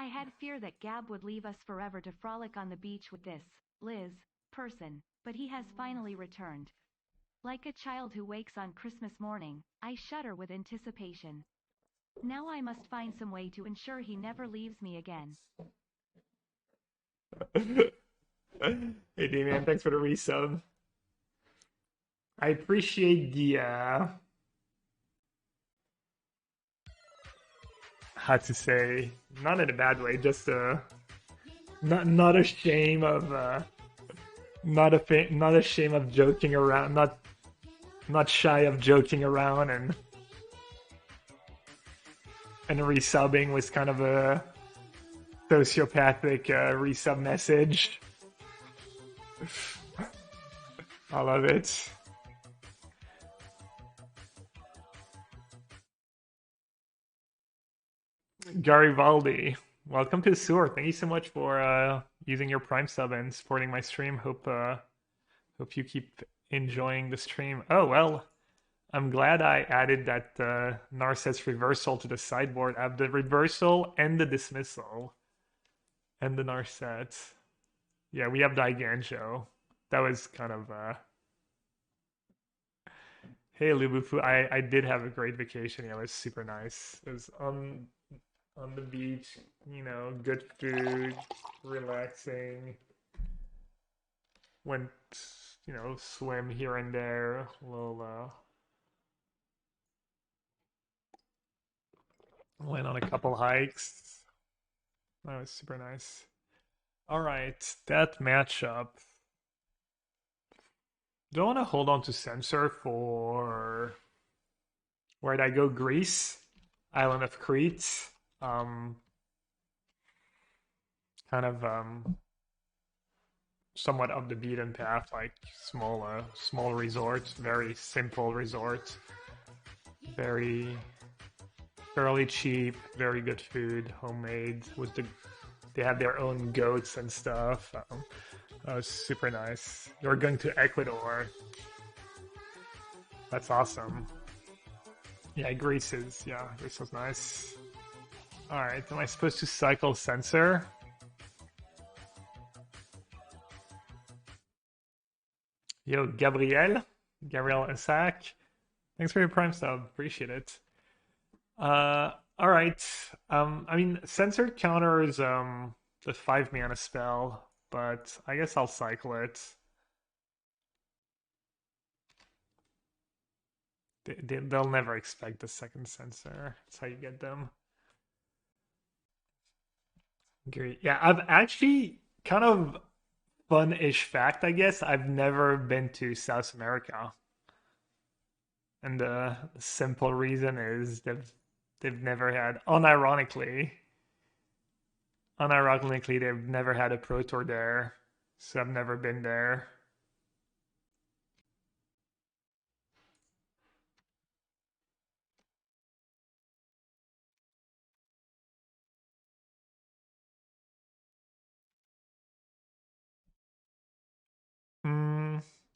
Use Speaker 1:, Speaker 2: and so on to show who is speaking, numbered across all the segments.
Speaker 1: I had fear that Gab would leave us forever to frolic on the beach with this, Liz, person, but he has finally returned. Like a child who wakes on Christmas morning, I shudder with anticipation. Now I must find some way to ensure he never leaves me again.
Speaker 2: Hey Damian, thanks for the resub. I appreciate the how to say, not in a bad way, just not a shame of not a shame of joking around, not shy of joking around, and resubbing was kind of a sociopathic resub message. I love it. Garibaldi, welcome to the sewer. Thank you so much for using your Prime sub and supporting my stream. Hope you keep enjoying the stream. Oh well, I'm glad I added that Narset's reversal to the sideboard. I have the reversal and the dismissal, and the Narset. Yeah, we have Daiganjo. That was kind of Hey Lubufu, I did have a great vacation. Yeah, it was super nice. It was on the beach, good food, relaxing. Went, swim here and there. A little, went on a couple hikes. That was super nice. All right, that matchup. Don't want to hold on to Censor for where'd I go? Greece, Island of Crete. Kind of somewhat of the beaten path, like small resorts, very simple resort, very fairly cheap, very good food, homemade. They have their own goats and stuff. That was super nice. You're going to Ecuador. That's awesome. Yeah, Greece was nice. Alright, am I supposed to cycle Censor? Yo, Gabriel Isaac. Thanks for your Prime sub. Appreciate it. Alright. I mean, Censor counters the 5 mana spell, but I guess I'll cycle it. They'll never expect the second Censor. That's how you get them. Great. Yeah, I've actually kind of fun-ish fact, I guess. I've never been to South America. And the simple reason is they've never had, unironically, they've never had a Pro Tour there. So I've never been there.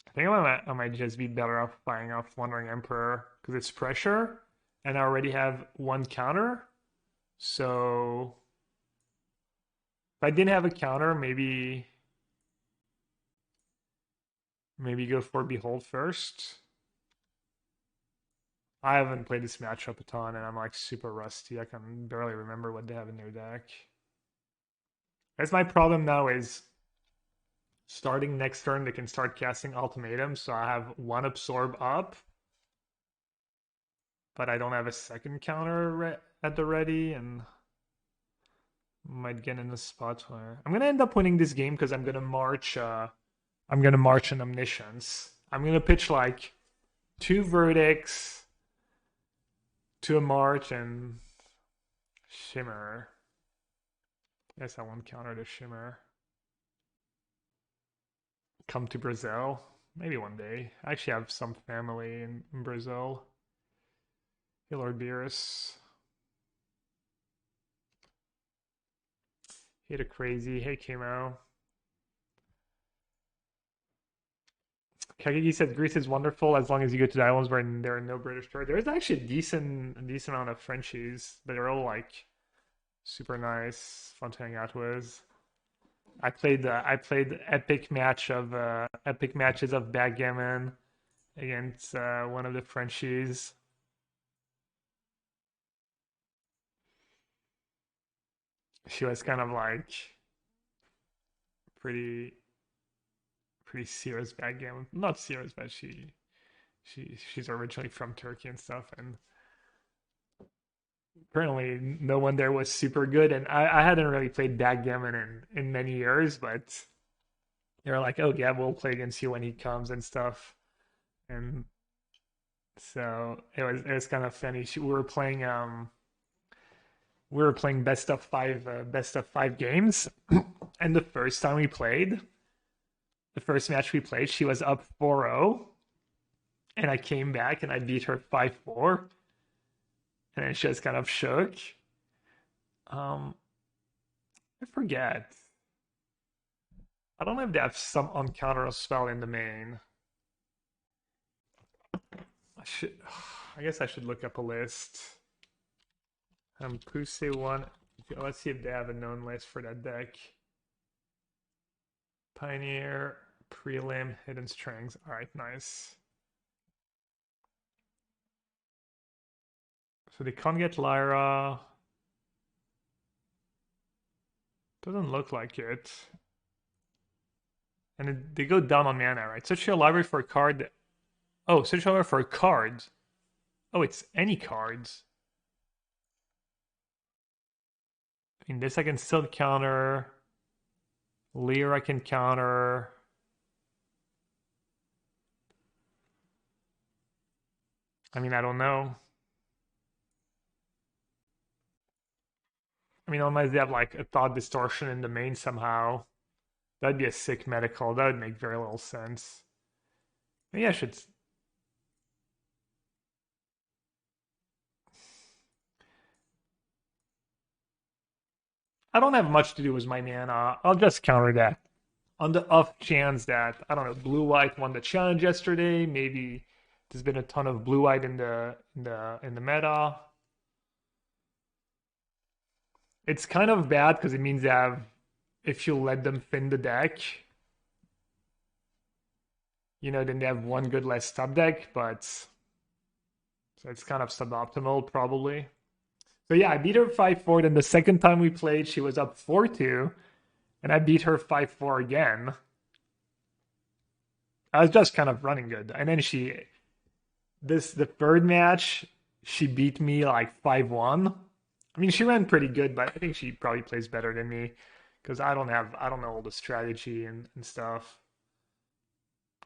Speaker 2: I think I might just be better off buying off Wandering Emperor because it's pressure, and I already have one counter. So if I didn't have a counter, maybe go for Behold first. I haven't played this matchup a ton, and I'm like super rusty. I can barely remember what they have in their deck. That's my problem now is starting next turn, they can start casting ultimatums, so I have one absorb up, but I don't have a second counter at the ready, and might get in a spot where I'm gonna end up winning this game because I'm gonna march. I'm gonna march an Omniscience. I'm gonna pitch like 2 Verdicts to a March and Shimmer. Guess I won't counter the Shimmer. Come to Brazil. Maybe one day. I actually have some family in Brazil. Hey, Lord Beerus. Hey, the Crazy. Hey, Kimo. Kageki said Greece is wonderful as long as you go to the islands where there are no British tourists. There's actually a decent amount of Frenchies, but they're all like Super nice, fun to hang out with. I played epic matches of backgammon against one of the Frenchies. She was kind of like pretty pretty serious backgammon. Not serious, but she's originally from Turkey and stuff, and apparently no one there was super good. And I hadn't really played backgammon in many years, but they were like, "Oh yeah, we'll play against you when he comes and stuff." And so it was kind of funny. We were playing best of five games, and the first match we played, she was up 4-0, and I came back and I beat her 5-4, and then she was kind of shook. Um, I forget. I don't know if they have some uncounter spell in the main. I should. I guess I should look up a list. Puse one. Let's see if they have a known list for that deck. Pioneer, Prelim, Hidden Strings. All right, nice. So they can't get Lyra. Doesn't look like it. And they go down on mana, right? Search your library for a card. Oh, search your library for a card. Oh, it's any cards. I mean, this I can still counter. Lyra can counter. I mean, I don't know. I mean, unless they have like a thought distortion in the main somehow. That'd be a sick medical. That would make very little sense. Maybe I should. I don't have much to do with my mana. I'll just counter that. On the off chance that, I don't know, blue white won the challenge yesterday. Maybe there's been a ton of blue white in the meta. It's kind of bad because it means they have, if you let them fin the deck, then they have one good less top deck, but so it's kind of suboptimal probably. So yeah, I beat her 5-4. Then the second time we played, she was up 4-2, and I beat her 5-4 again. I was just kind of running good, and then the third match, she beat me like 5-1. I mean, she ran pretty good, but I think she probably plays better than me because I don't know all the strategy and stuff.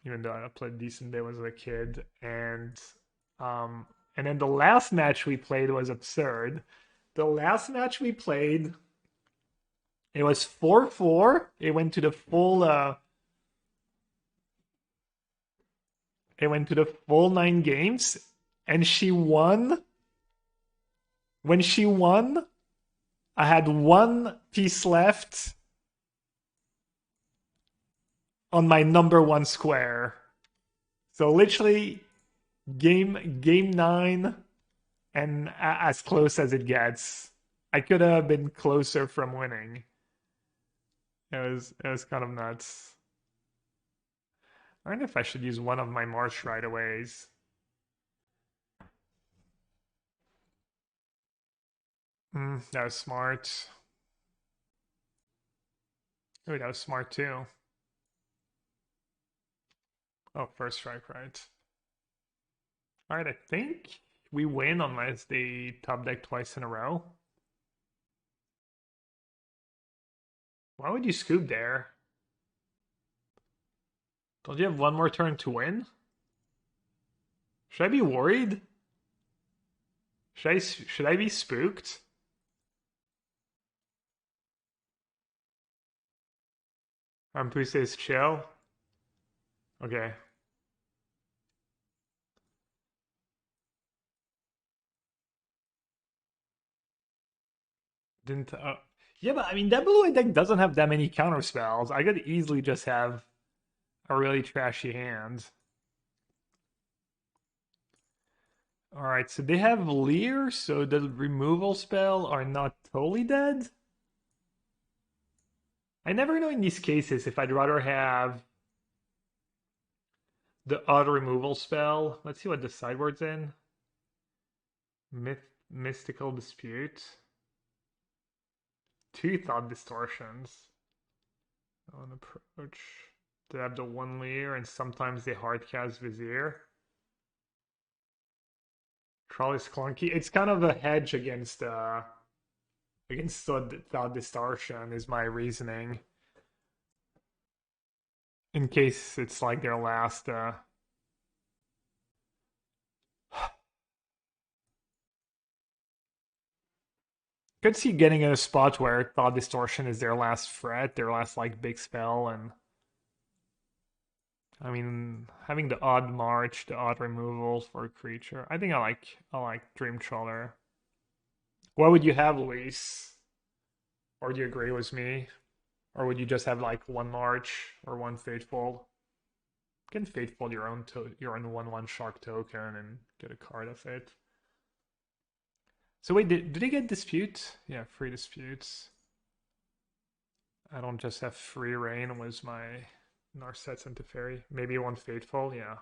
Speaker 2: Even though I played decent bit as a kid, and then the last match we played was absurd. The last match we played, it was 4-4. It went to the full. It went to the full 9 games, and she won. When she won, I had one piece left on my number one square. So literally, game 9, and as close as it gets. I could have been closer from winning. It was kind of nuts. I don't know if I should use one of my March right aways. That was smart. Oh, that was smart too. Oh, first strike, right. Alright, I think we win unless they top deck twice in a row. Why would you scoop there? Don't you have one more turn to win? Should I be worried? Should I be spooked? Please says chill. Okay. Didn't yeah, but I mean that blue white deck doesn't have that many counter spells. I could easily just have a really trashy hand. Alright, so they have Leer, so the removal spell are not totally dead? I never know in these cases if I'd rather have the auto removal spell. Let's see what the sideboard's in. Mystical Dispute. 2 Thought Distortions. On approach. They have the 1 Leer, and sometimes they hardcast Vizier. Troll is clunky. It's kind of a hedge against thought distortion is my reasoning. In case it's like their last could see getting in a spot where thought distortion is their last threat, their last like big spell, and I mean having the odd march, the odd removals for a creature. I think I like Dream Trawler. What would you have, Luis? Or do you agree with me? Or would you just have like 1 march or 1 faithful? You can faithful your own 1/1 shark token and get a card of it. So wait, did they get dispute? Yeah, free disputes. I don't just have free reign with my Narsets and Teferi. Maybe 1 faithful, yeah.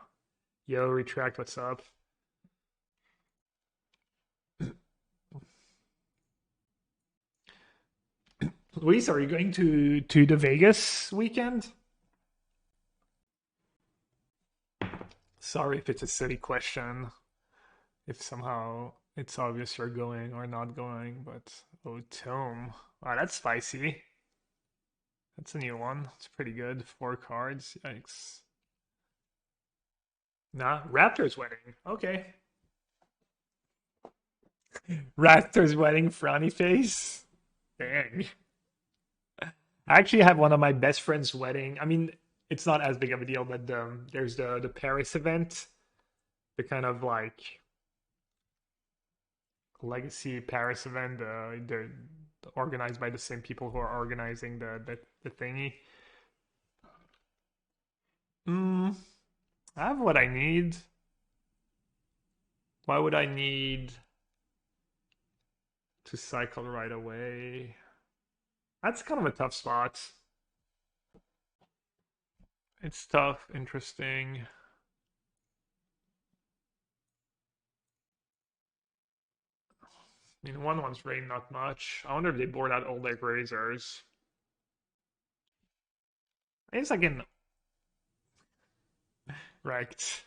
Speaker 2: Yo, retract, what's up? Luis, are you going to the Vegas weekend? Sorry if it's a silly question. If somehow it's obvious you're going or not going, but oh, Tome. Wow, that's spicy. That's a new one. It's pretty good. 4 cards. Yikes. Nah, Raptor's wedding. Okay. Raptor's wedding, frowny face. Dang. I actually have one of my best friend's wedding. I mean, it's not as big of a deal, but there's the Paris event, the kind of like legacy Paris event. They're organized by the same people who are organizing the thingy. I have what I need. Why would I need to cycle right away? That's kind of a tough spot. It's tough, interesting. I mean, 1/1's rain, not much. I wonder if they board out all their grazers. I guess I can. Right.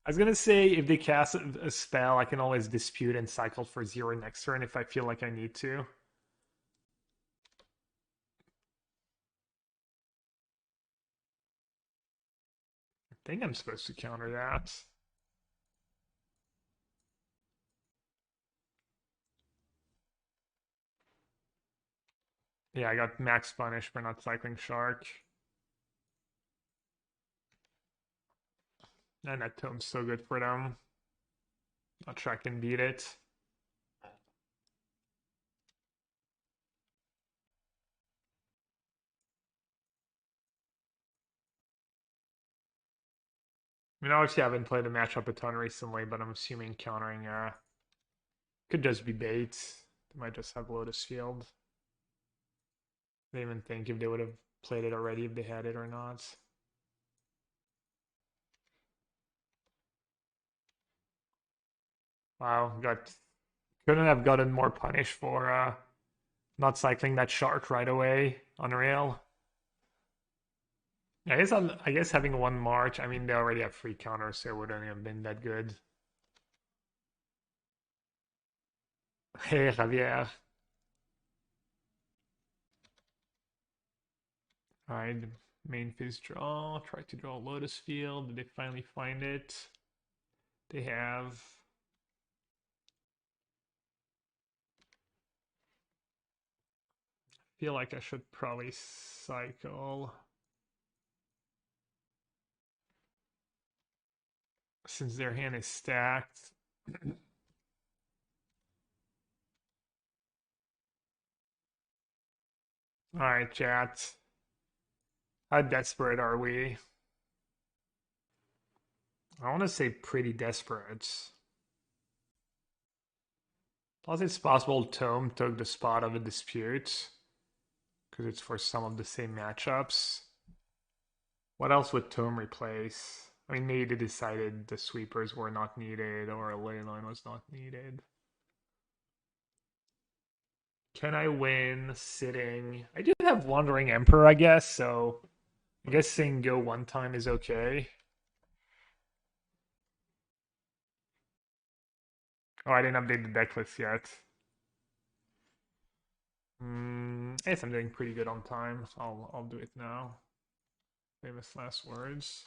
Speaker 2: I was gonna say if they cast a spell, I can always dispute and cycle for 0 next turn if I feel like I need to. I think I'm supposed to counter that. Yeah, I got max punish for not cycling shark. And that tome's so good for them. Not sure I can beat it. I mean, obviously I haven't played a matchup a ton recently, but I'm assuming countering could just be bait. They might just have Lotus Field. I didn't even think if they would have played it already if they had it or not. Wow, couldn't have gotten more punish for not cycling that shark right away. Unreal. I guess having 1 March, I mean they already have free counters, so it wouldn't have been that good. Hey Javier. Alright, main phase draw. Try to draw Lotus Field. Did they finally find it? They have. Feel like I should probably cycle. Since their hand is stacked. Alright, chat. How desperate are we? I want to say pretty desperate. Plus, it's possible Tome took the spot of a dispute because it's for some of the same matchups. What else would Tome replace? I mean, maybe they decided the sweepers were not needed or a ley line was not needed. Can I win sitting? I do have Wandering Emperor, I guess, so I guess saying go one time is okay. Oh, I didn't update the deck list yet. I guess I'm doing pretty good on time. So I'll do it now. Famous last words.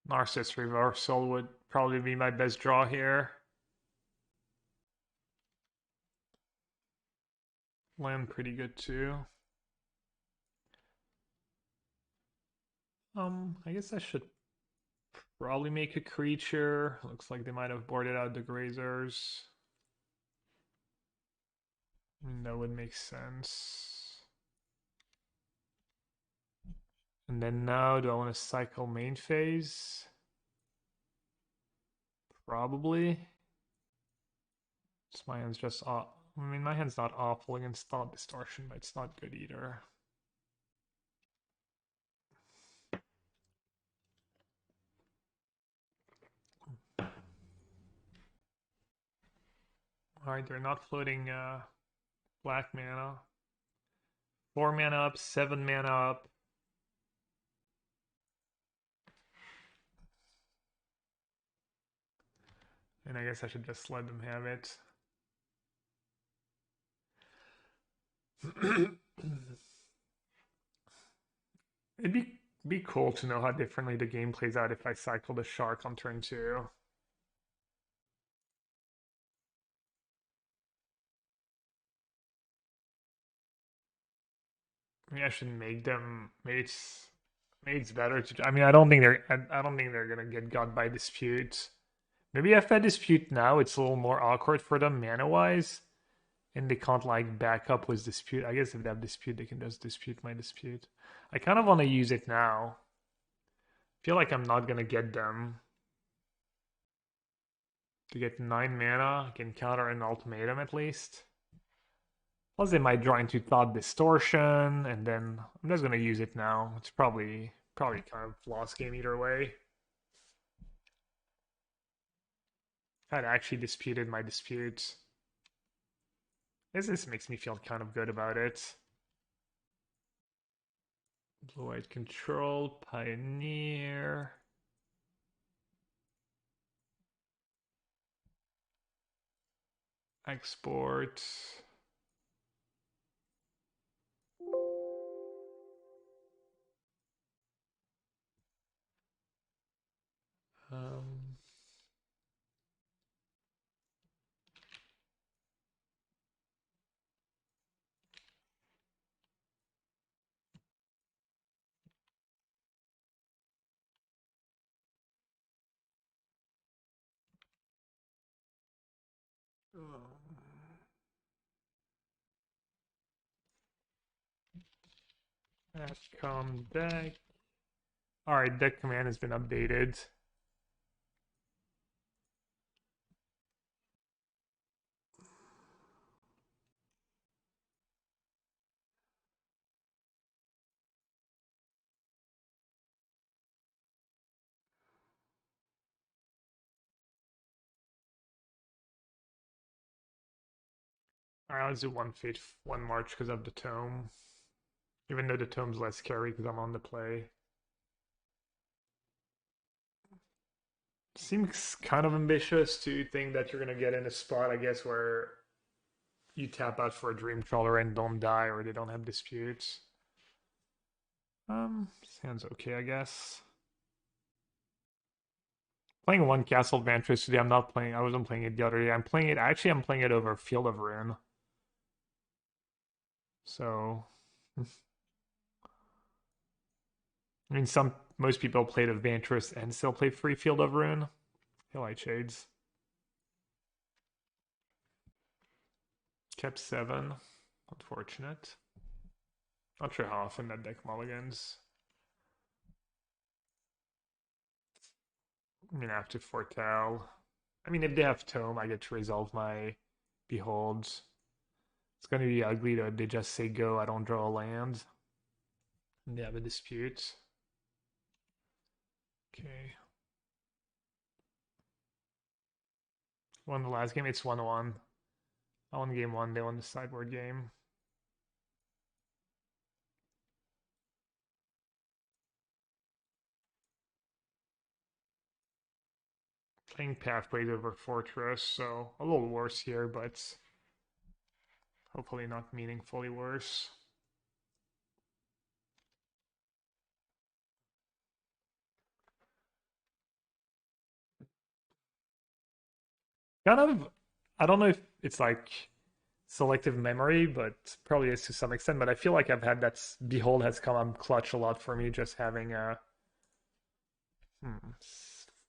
Speaker 2: Narcissus Reversal would probably be my best draw here. Land pretty good too. I guess I should probably make a creature. Looks like they might have boarded out the grazers. That would make sense. And then now, do I want to cycle main phase? Probably. My hand's just off. I mean, my hand's not awful against Thought Distortion, but it's not good either. Alright, they're not floating black mana. 4 mana up, 7 mana up. And I guess I should just let them have it. It'd be cool to know how differently the game plays out if I cycle the shark on turn 2. Maybe I should make them. Maybe it's better to. I mean, I don't think they're gonna get got by dispute. Maybe if I dispute now, it's a little more awkward for them mana wise, and they can't like back up with dispute. I guess if they have dispute, they can just dispute my dispute. I kind of want to use it now. Feel like I'm not gonna get them. To get 9 mana, I can counter an ultimatum at least. Plus they might draw into Thought Distortion, and then I'm just gonna use it now. It's probably kind of lost game either way. I'd actually disputed my disputes. This makes me feel kind of good about it. Blue-white control, Pioneer. Export. Um, Come deck. Alright, deck command has been updated. Alright, let's do one fate, one march because of the tome. Even though the tome's less scary because I'm on the play. Seems kind of ambitious to think that you're gonna get in a spot, I guess, where you tap out for a Dream Trawler and don't die or they don't have disputes. Sounds okay, I guess. Playing one Castle Vantress today. I wasn't playing it the other day. I'm playing it over Field of Ruin. So I mean most people played a Vantress and still play free Field of Ruin. Highlight Shades. Kept 7. Unfortunate. Not sure how often that deck mulligans. I mean, I have to foretell. I mean, if they have tome, I get to resolve my beholds. It's gonna be ugly though. They just say go, I don't draw a land. And they have a dispute. Okay. Won the last game, it's 1-1. I won game one, they won the sideboard game. Playing Pathways over Fortress, so a little worse here, but hopefully not meaningfully worse. Kind of, I don't know if it's like selective memory, but probably is to some extent. But I feel like I've had that Behold has come up clutch a lot for me, just having a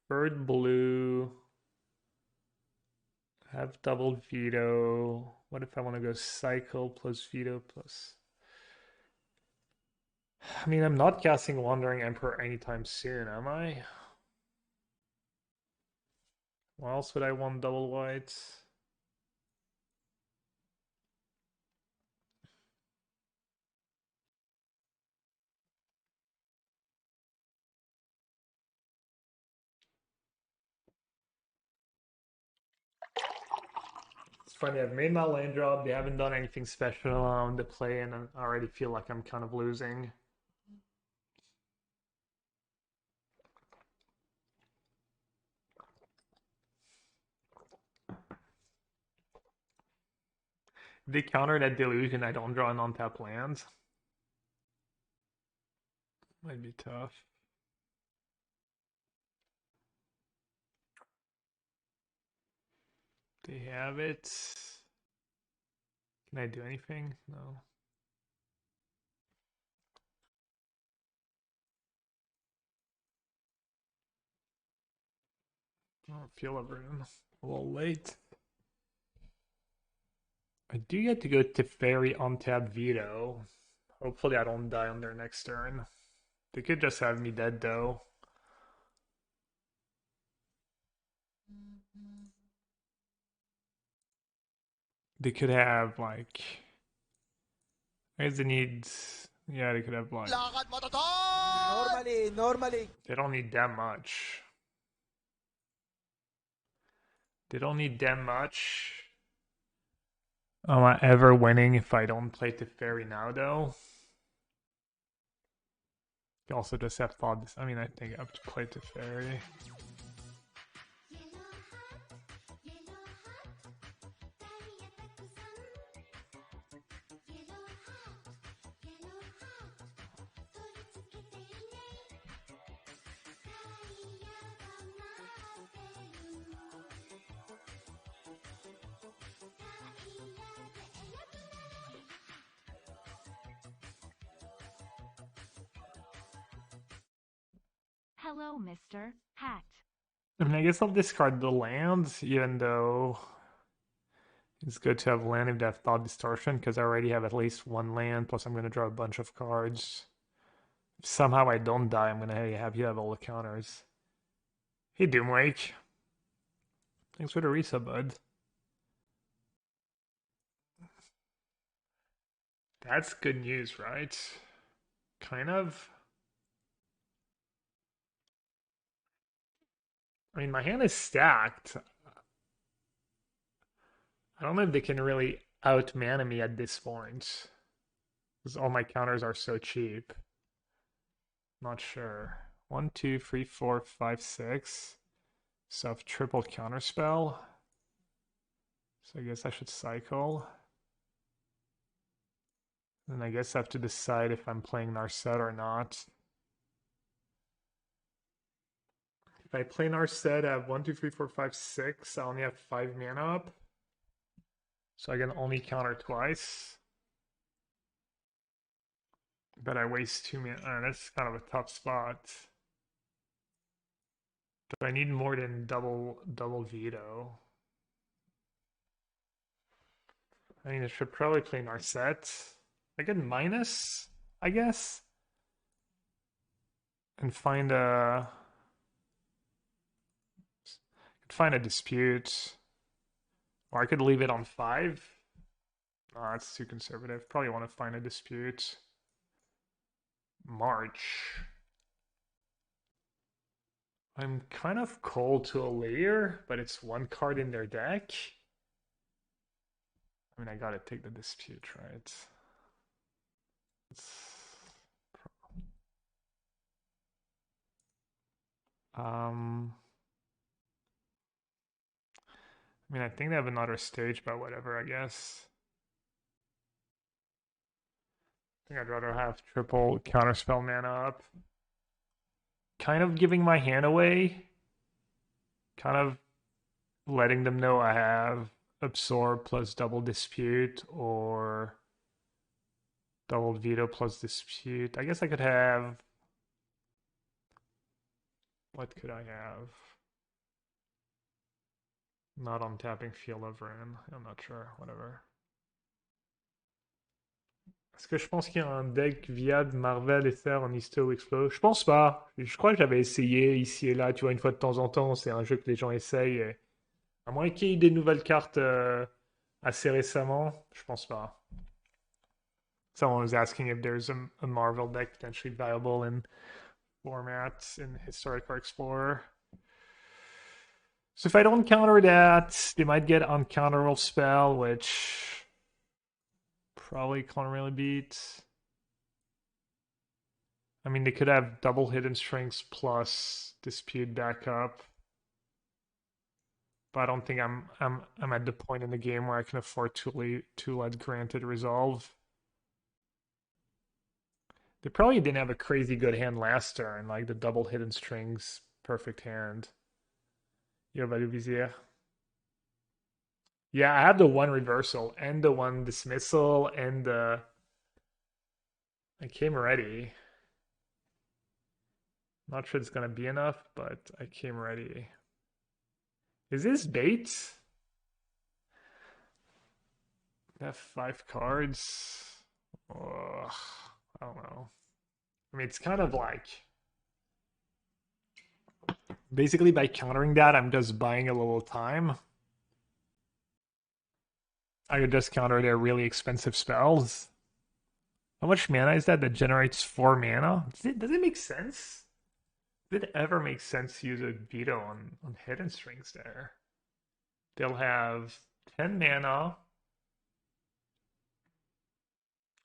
Speaker 2: third blue, have double veto. What if I want to go cycle plus veto plus? I mean, I'm not casting Wandering Emperor anytime soon, am I? What else would I want double white? It's funny, I've made my land drop. They haven't done anything special on the play, and I already feel like I'm kind of losing. If they counter that delusion, I don't draw an untapped land. Might be tough. They have it. Can I do anything? No. I don't feel everyone. A little late. I do get to go to Fairy untap veto. Hopefully I don't die on their next turn. They could just have me dead though. They could have like I guess they need yeah, they could have like
Speaker 3: Normally.
Speaker 2: they don't need that much. They don't need that much. Am I ever winning if I don't play Teferi now, though? You also just have thought this. I mean, I think I have to play Teferi.
Speaker 1: Hello, Mr. Hat.
Speaker 2: I mean, I guess I'll discard the lands, even though it's good to have land if they have Thought Distortion, because I already have at least one land, plus I'm going to draw a bunch of cards. If somehow I don't die, I'm going to have you have all the counters. Hey, Doomwake. Thanks for the resub, bud. That's good news, right? Kind of. I mean, my hand is stacked. I don't know if they can really out-mana me at this point. Because all my counters are so cheap. Not sure. 1, 2, 3, 4, 5, 6. So I have triple counterspell. So I guess I should cycle. And I guess I have to decide if I'm playing Narset or not. If I play Narset, I have 1, 2, 3, 4, 5, 6. I only have 5 mana up. So I can only counter twice. But I waste 2 mana. That's kind of a tough spot. Do I need more than double veto? I mean, I should probably play Narset. I get minus, I guess, and find a could find a dispute. Or I could leave it on 5. Oh, that's too conservative. Probably want to find a dispute. March. I'm kind of cold to a layer, but it's one card in their deck. I mean, I gotta take the dispute, right? Um, I mean, I think they have another stage, but whatever, I guess. I think I'd rather have triple counterspell mana up. Kind of giving my hand away. Kind of letting them know I have absorb plus double dispute or double veto plus dispute. I guess I could have. What could I have? Not untapping Field of Ruin. I'm not sure. Whatever. Est-ce que je pense qu'il y a un deck viable Marvel Ether en Histo Explode? Je pense pas. Je crois que j'avais essayé ici et là, tu vois, une fois de temps en temps. C'est un jeu que les gens essayent. Et... à moins qu'il y ait des nouvelles cartes assez récemment, je pense pas. Someone was asking if there's a Marvel deck potentially viable in formats in Historic or Explorer. So if I don't counter that, they might get Uncounterable Spell, which probably can't really beat. I mean, they could have double Hidden Strings plus Dispute backup. But I don't think I'm at the point in the game where I can afford to let Granted resolve. They probably didn't have a crazy good hand last turn, like the double Hidden Strings, perfect hand. Yo, Vizier. Yeah, I have the one reversal and the one dismissal and the. I came ready. Not sure it's gonna be enough, but I came ready. Is this bait? They have 5 cards. Ugh, I don't know. I mean, it's kind of like. Basically, by countering that, I'm just buying a little time. I could just counter their really expensive spells. How much mana is that generates 4 mana? Does it make sense? Did it ever make sense to use a veto on Hidden Strings there? They'll have 10 mana.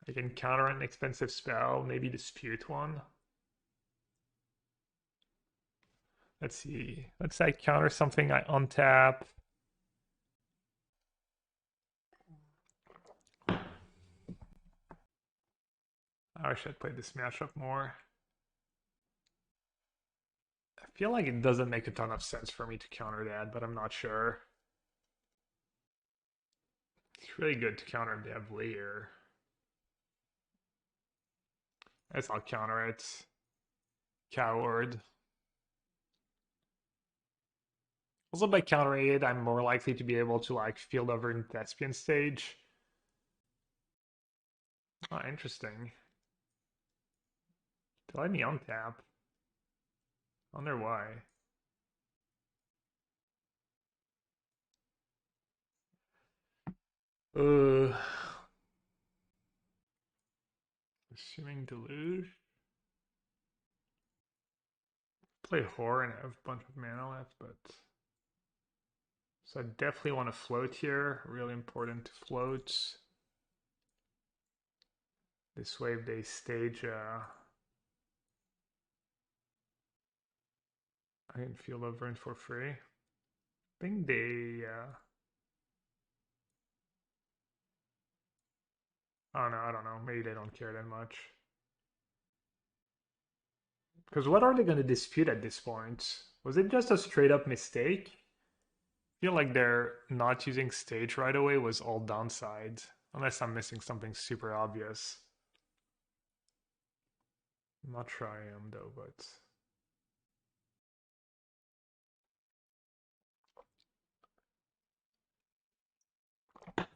Speaker 2: I can counter an expensive spell, maybe dispute one. Let's see. Let's say I counter something, I untap. I wish I'd played this matchup more. I feel like it doesn't make a ton of sense for me to counter that, but I'm not sure. It's really good to counter Dev later. I guess I'll counter it. Coward. Also by countering it, I'm more likely to be able to like field over in Thespian stage. Oh, interesting. To let me untap. I wonder why. Assuming deluge. Play horror and have a bunch of mana left, but so I definitely want to float here. Really important to float. This way they stage I can field over it for free. I think they I don't know. Maybe they don't care that much. Because what are they going to dispute at this point? Was it just a straight up mistake? I feel like their not using stage right away was all downside. Unless I'm missing something super obvious. I'm not sure I am though, but...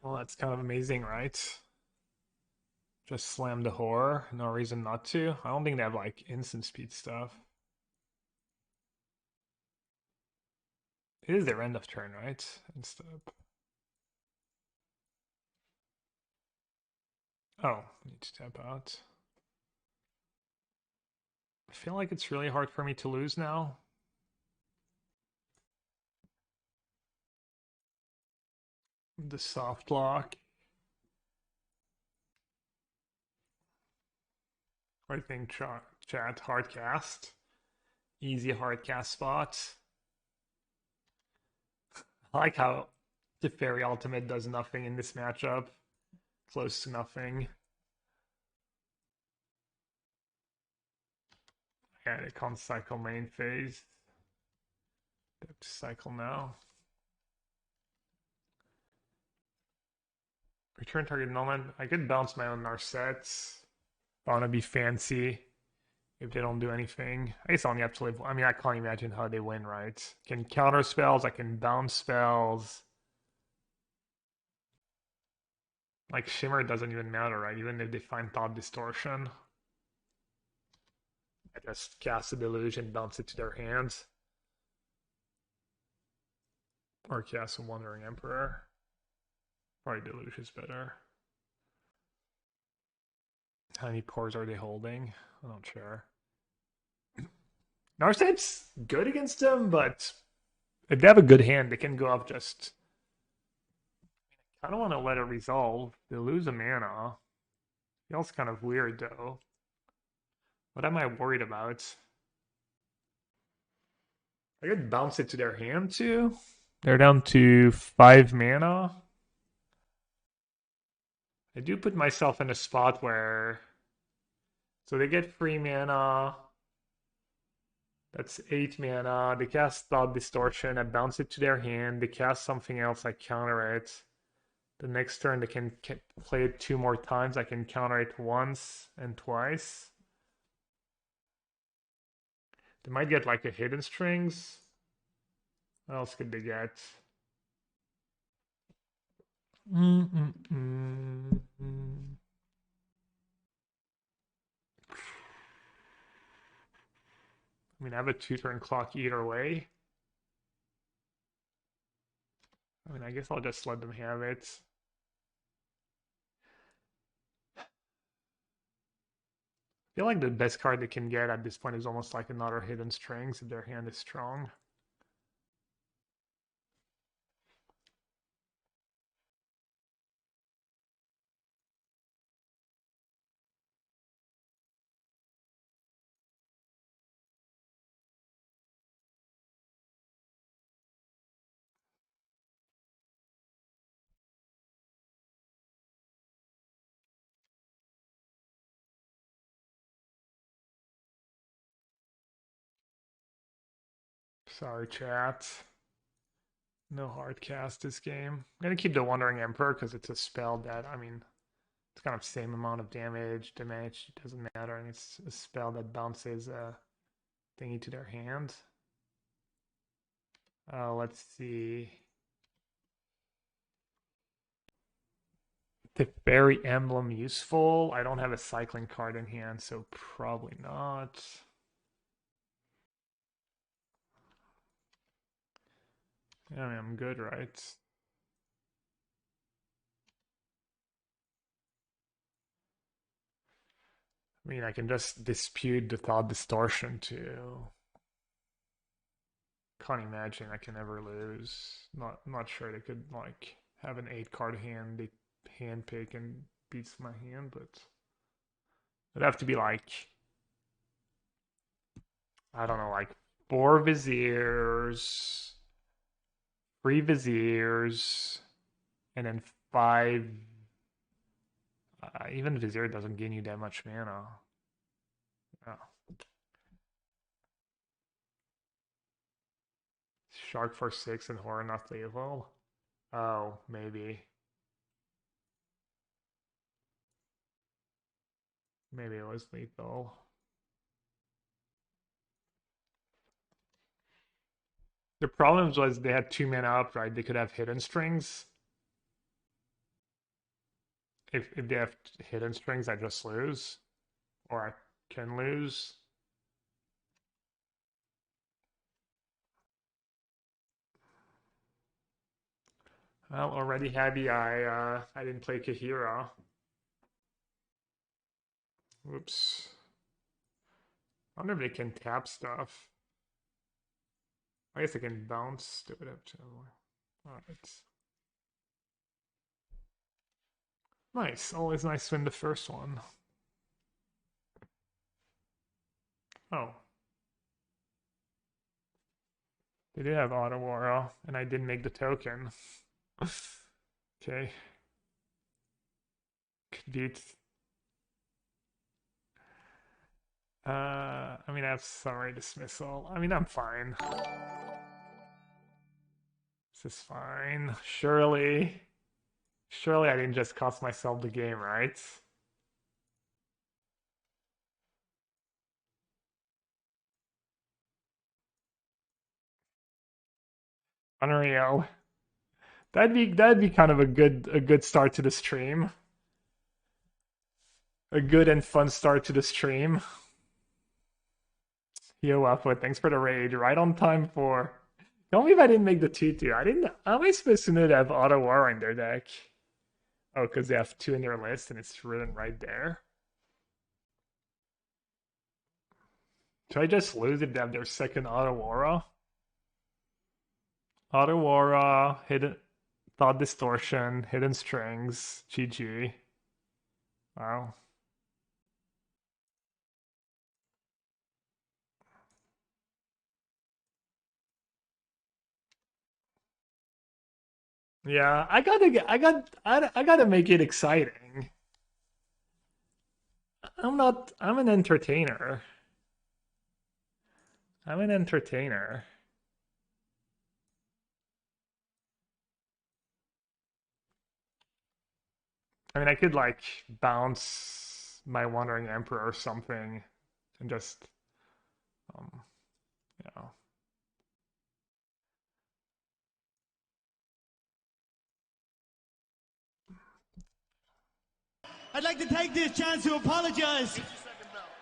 Speaker 2: Well, that's kind of amazing, right? Just slam the horror. No reason not to. I don't think they have like instant speed stuff. It is their end of turn, right? Instead. Oh, need to tap out. I feel like it's really hard for me to lose now. The soft lock. I think chat hard cast. Easy hard cast spot. I like how the Fairy Ultimate does nothing in this matchup. Close to nothing. Yeah, they can't cycle main phase. They have to cycle now. Return target moment. I could bounce my own Narsets. I want to be fancy if they don't do anything. I guess I only have to live. I mean, I can't imagine how they win, right? I can counter spells. I can bounce spells. Like Shimmer doesn't even matter, right? Even if they find Thought Distortion. I just cast a Delusion, bounce it to their hands. Or cast a Wandering Emperor. Probably Deluge is better. How many cores are they holding? I'm not sure. Narset's good against them, but if they have a good hand, they can go up just... I don't want to let it resolve. They lose a mana. Feels kind of weird, though. What am I worried about? I could bounce it to their hand, too. They're down to 5 mana. I do put myself in a spot where... So they get 3 mana. That's 8 mana. They cast Thought Distortion. I bounce it to their hand. They cast something else. I counter it. The next turn they can play it 2 more times. I can counter it once and twice. They might get like a Hidden Strings. What else could they get? I mean, I have a 2-turn clock either way. I mean, I guess I'll just let them have it. I feel like the best card they can get at this point is almost like another Hidden Strings if their hand is strong. Sorry, chat. No hard cast this game. I'm gonna keep the Wandering Emperor because it's a spell that, I mean, it's kind of same amount of damage. Damage doesn't matter, and it's a spell that bounces a thingy to their hand. Let's see. The Fairy Emblem useful? I don't have a cycling card in hand, so probably not. I mean, I'm good, right? I mean, I can just dispute the Thought Distortion too. Can't imagine I can ever lose. Not sure they could like have an 8-card hand. They hand pick and beats my hand, but it'd have to be like, I don't know, like 4 Viziers, 3 Viziers, and then 5. Even Vizier doesn't gain you that much mana. Oh. Shark for 6 and Horror not lethal. Oh, maybe. Maybe it was lethal. The problem was they had 2 mana up, right? They could have Hidden Strings. If they have Hidden Strings, I just lose. Or I can lose. Well, already happy I didn't play Kahira. Whoops. I wonder if they can tap stuff. I guess they can bounce. Do it up to. Alright. Nice. Always nice to win the first one. Oh. They did have Auto Aura, and I didn't make the token. Okay. Could beat. I mean, I have summary dismissal. I mean, I'm fine. This is fine. Surely I didn't just cost myself the game, right? Unreal. That'd be kind of a good start to the stream. A good and fun start to the stream. Yo, Alpha, thanks for the raid. Right on time for. Don't believe I didn't make the 2-2. I didn't. How am I supposed to know they have Auto War in their deck? Oh, because they have 2 in their list and it's written right there. Should I just lose if they have their second Auto Aura? Auto Aura, hidden Thought Distortion, Hidden Strings, GG. Wow. Yeah, I gotta make it exciting. I'm an entertainer. I'm an entertainer. I mean, I could like bounce my Wandering Emperor or something and just, you know.
Speaker 3: I'd like to take this chance to apologize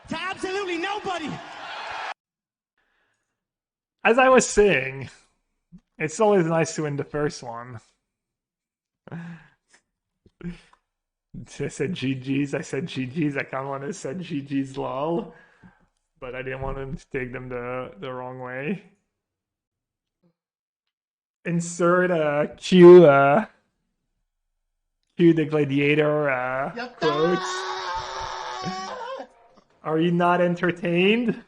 Speaker 3: to absolutely nobody.
Speaker 2: As I was saying, it's always nice to win the first one. I said GG's. I said GG's. I kind of want to say GG's lol, but I didn't want them to take them the wrong way. Insert Q the Gladiator quote. Are you not entertained?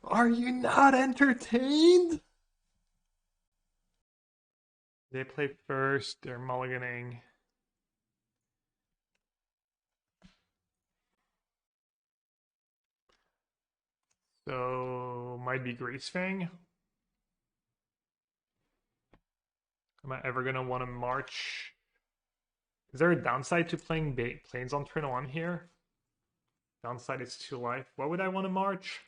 Speaker 2: Are you not entertained? They play first. They're mulliganing. So might be Grease Fang. Am I ever gonna want to march? Is there a downside to playing Plains on turn 1 here? Downside is 2 life. What would I want to march?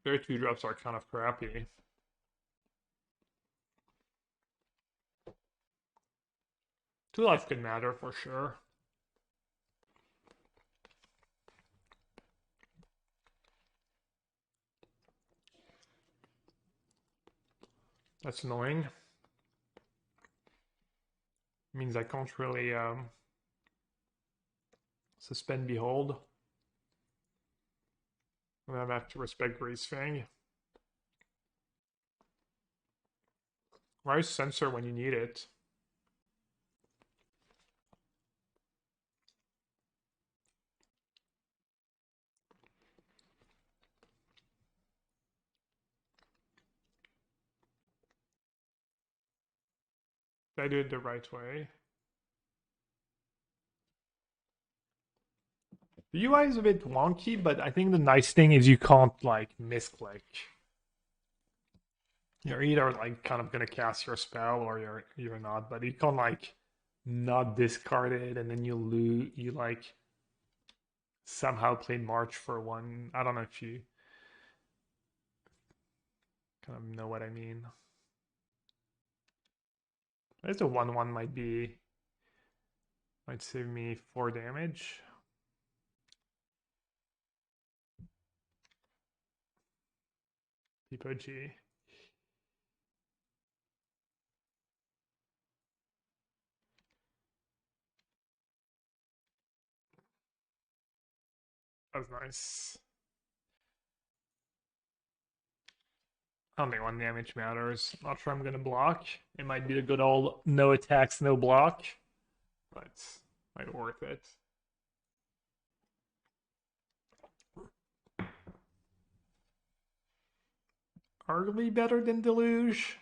Speaker 2: Their 2-drops are kind of crappy. Two life could matter for sure. That's annoying. Means I can't really suspend Behold. I'm gonna have to respect Grease Fang. Why is Censor when you need it? Did I do it the right way? The UI is a bit wonky, but I think the nice thing is you can't like misclick. You're either like kind of gonna cast your spell or you're not, but you can't like not discard it and then you like somehow play March for one. I don't know if you kind of know what I mean. There's a 1/1 might save me 4 damage. People G. That was nice. I don't think 1 damage matters. Not sure I'm gonna block. It might be the good old no attacks, no block, but might be worth it. Arguably better than Deluge.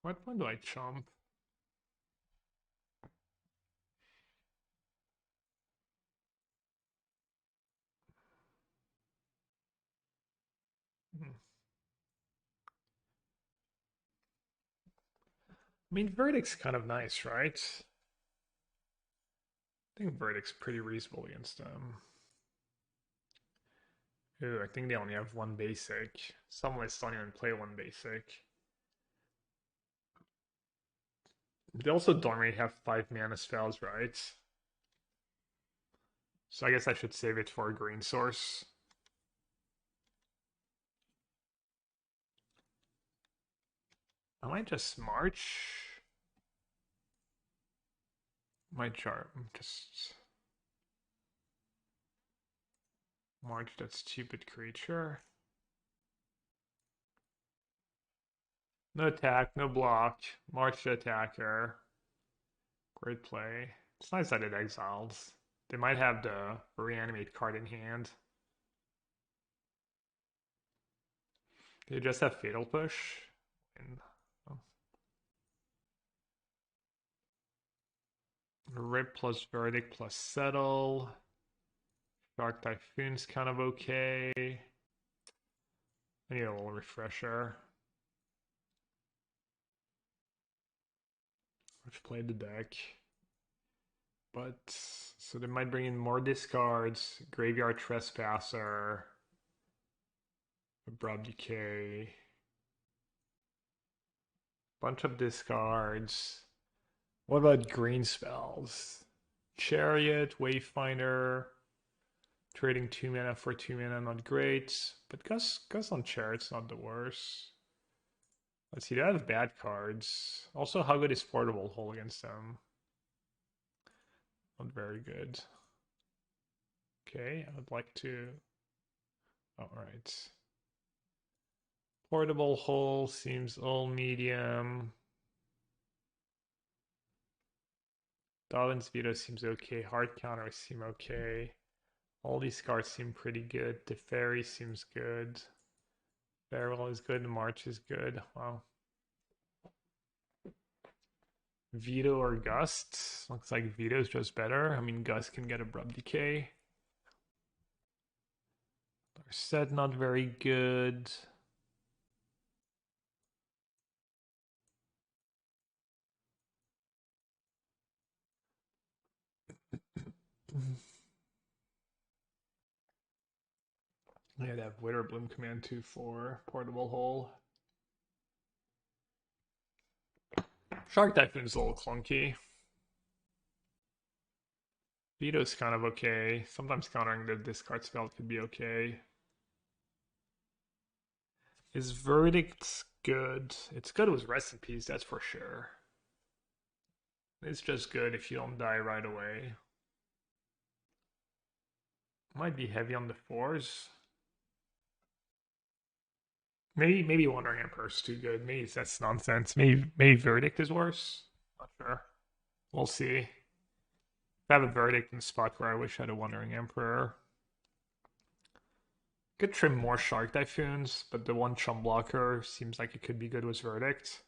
Speaker 2: What one do I chump? I mean, Verdict's kind of nice, right? I think Verdict's pretty reasonable against them. Ooh, I think they only have 1 basic. Some lists don't even play 1 basic. They also don't really have 5 mana spells, right? So I guess I should save it for a green source. I might just march. My chart. Just march that stupid creature. No attack, no block. March the attacker. Great play. It's nice that it exiles. They might have the reanimate card in hand. They just have Fatal Push. And, oh. Rip plus Verdict plus Settle. Shark Typhoon's kind of okay. I need a little refresher. Which played the deck. But, so they might bring in more discards. Graveyard Trespasser. Abrupt Decay. Bunch of discards. What about green spells? Chariot, Wayfinder. Trading 2 mana for 2 mana, not great. But Gus on Chariot's not the worst. Let's see, they have bad cards. Also, how good is Portable Hole against them? Not very good. Okay, I would like to... Alright. Portable Hole seems all medium. Darwin's Veto seems okay. Hard Counters seem okay. All these cards seem pretty good. The Fairy seems good. Farewell is good. March is good. Wow. Veto or Gust? Looks like Veto's just better. I mean, Gust can get Abrupt Decay. Set not very good. Yeah, they have Witterbloom Command 2 for Portable Hole. Shark Typhoon's a little clunky. Veto's kind of okay. Sometimes countering the discard spell could be okay. Is Verdict good? It's good with Rest in Peace, that's for sure. It's just good if you don't die right away. Might be heavy on the 4s. Maybe Wandering Emperor's too good. Maybe that's nonsense. Maybe Verdict is worse. Not sure. We'll see. If I have a Verdict in a spot where I wish I had a Wandering Emperor. Could trim more Shark Typhoons, but the one chum blocker seems like it could be good with Verdict.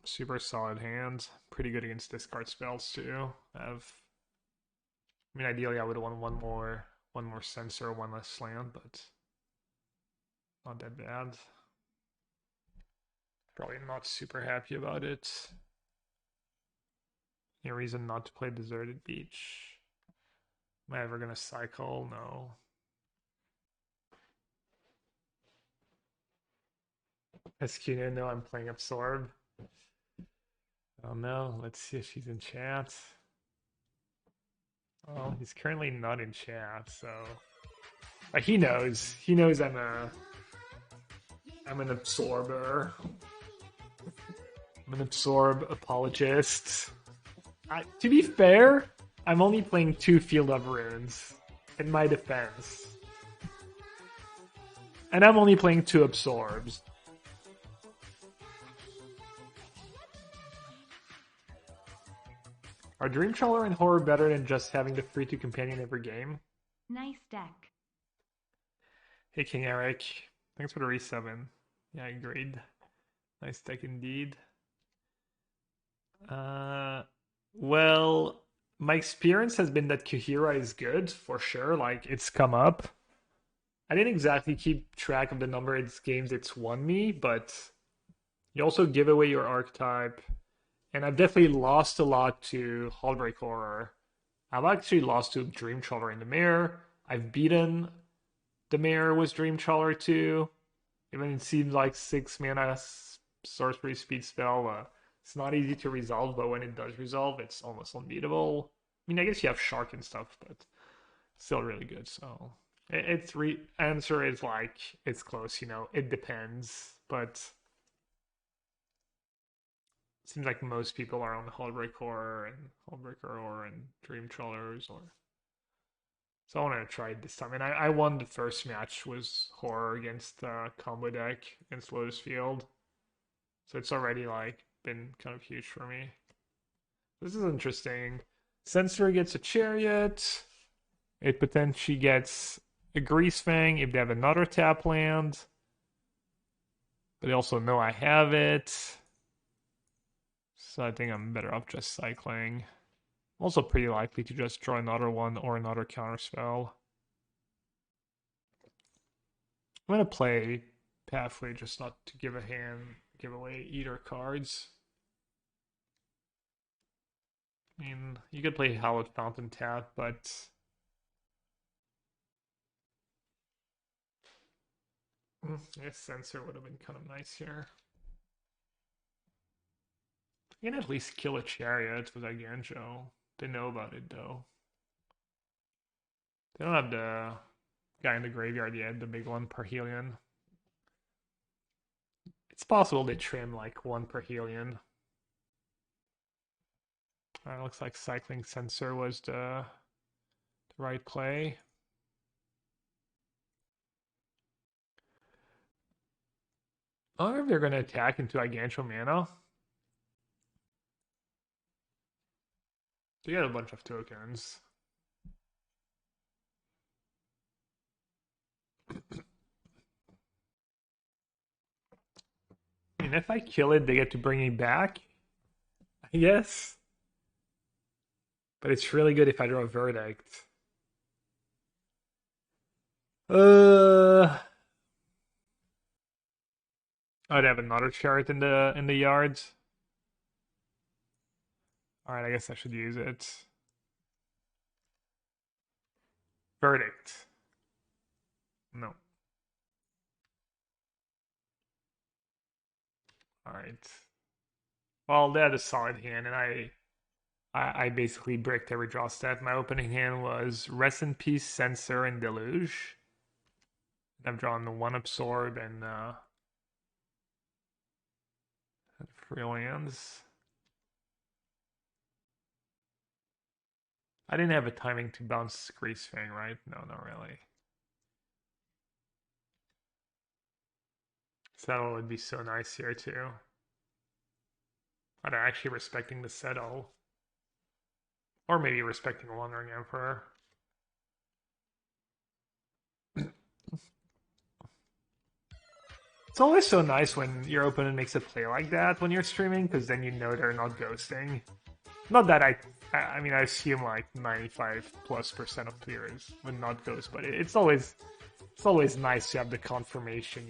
Speaker 2: Super solid hand. Pretty good against discard spells too. I mean, ideally I would have won one more Censor, 1 less slant, but not that bad. Probably not super happy about it. Any reason not to play Deserted Beach? Am I ever gonna cycle? No. Escuno, no, I'm playing Absorb. Oh no, let's see if he's in chat. Oh, he's currently not in chat, so he knows. He knows I'm I'm an absorber. I'm an absorb apologist. To be fair, I'm only playing 2 Field of Runes in my defense. And I'm only playing 2 absorbs. Are Dream Trawler and Horror better than just having the free to companion every game?
Speaker 1: Nice deck.
Speaker 2: Hey King Eric, thanks for the re7. Yeah, agreed. Nice deck indeed. Well, my experience has been that Kuhira is good, for sure. Like, it's come up. I didn't exactly keep track of the number of games it's won me, but you also give away your archetype. And I've definitely lost a lot to Hullbreak Horror. I've actually lost to Dream Trawler in the mirror. I've beaten the mirror with Dream Trawler too. Even it seems like 6 mana sorcery speed spell. It's not easy to resolve, but when it does resolve, it's almost unbeatable. I mean, I guess you have Shark and stuff, but still really good. So answer is like it's close. It depends, but it seems like most people are on Hullbreak Horror and Dream Trawlers So I want to try it this time. And I won the first match was Horror against combo deck against Lotus Field. So it's already like been kind of huge for me. This is interesting. Censor gets a Chariot. It potentially gets a Greasefang if they have another tap land. But they also know I have it. So I think I'm better off just cycling. I'm also pretty likely to just draw another one or another counterspell. I'm going to play Pathway just not to give away either cards. I mean, you could play Hallowed Fountain tap, but I guess Censor would have been kind of nice here. You can at least kill a Chariot with Aganjo. They know about it though. They don't have the guy in the graveyard yet, the big one, Parhelion. It's possible they trim like 1 Parhelion. Looks like cycling Censor was the right play. I wonder if they're going to attack into Agancho mana. They got a bunch of tokens. I mean, if I kill it, they get to bring me back, I guess. But it's really good if I draw a Verdict. I'd have another Chariot in the yards. Alright, I guess I should use it. Verdict. No. Alright. Well, they had a solid hand, and I basically bricked every draw stat. My opening hand was Rest in Peace, Censor, and Deluge. I've drawn the 1 Absorb and free lands. I didn't have a timing to bounce Greasefang, right? No, not really. Settle would be so nice here too. I'm actually respecting the Settle. Or maybe respecting Wandering Emperor. It's always so nice when your opponent makes a play like that when you're streaming, because then you know they're not ghosting. Not that I mean, I assume like 95+% of players would not ghost, but it's always nice to have the confirmation,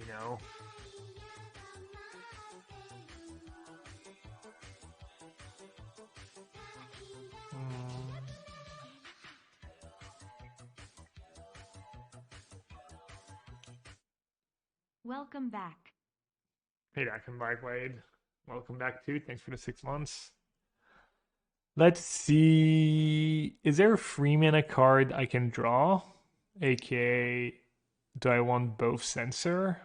Speaker 1: Welcome back.
Speaker 2: Hey, Dakin Blackblade. Welcome back too. Thanks for the 6 months. Let's see. Is there a free mana card I can draw? AKA, do I want both Censor?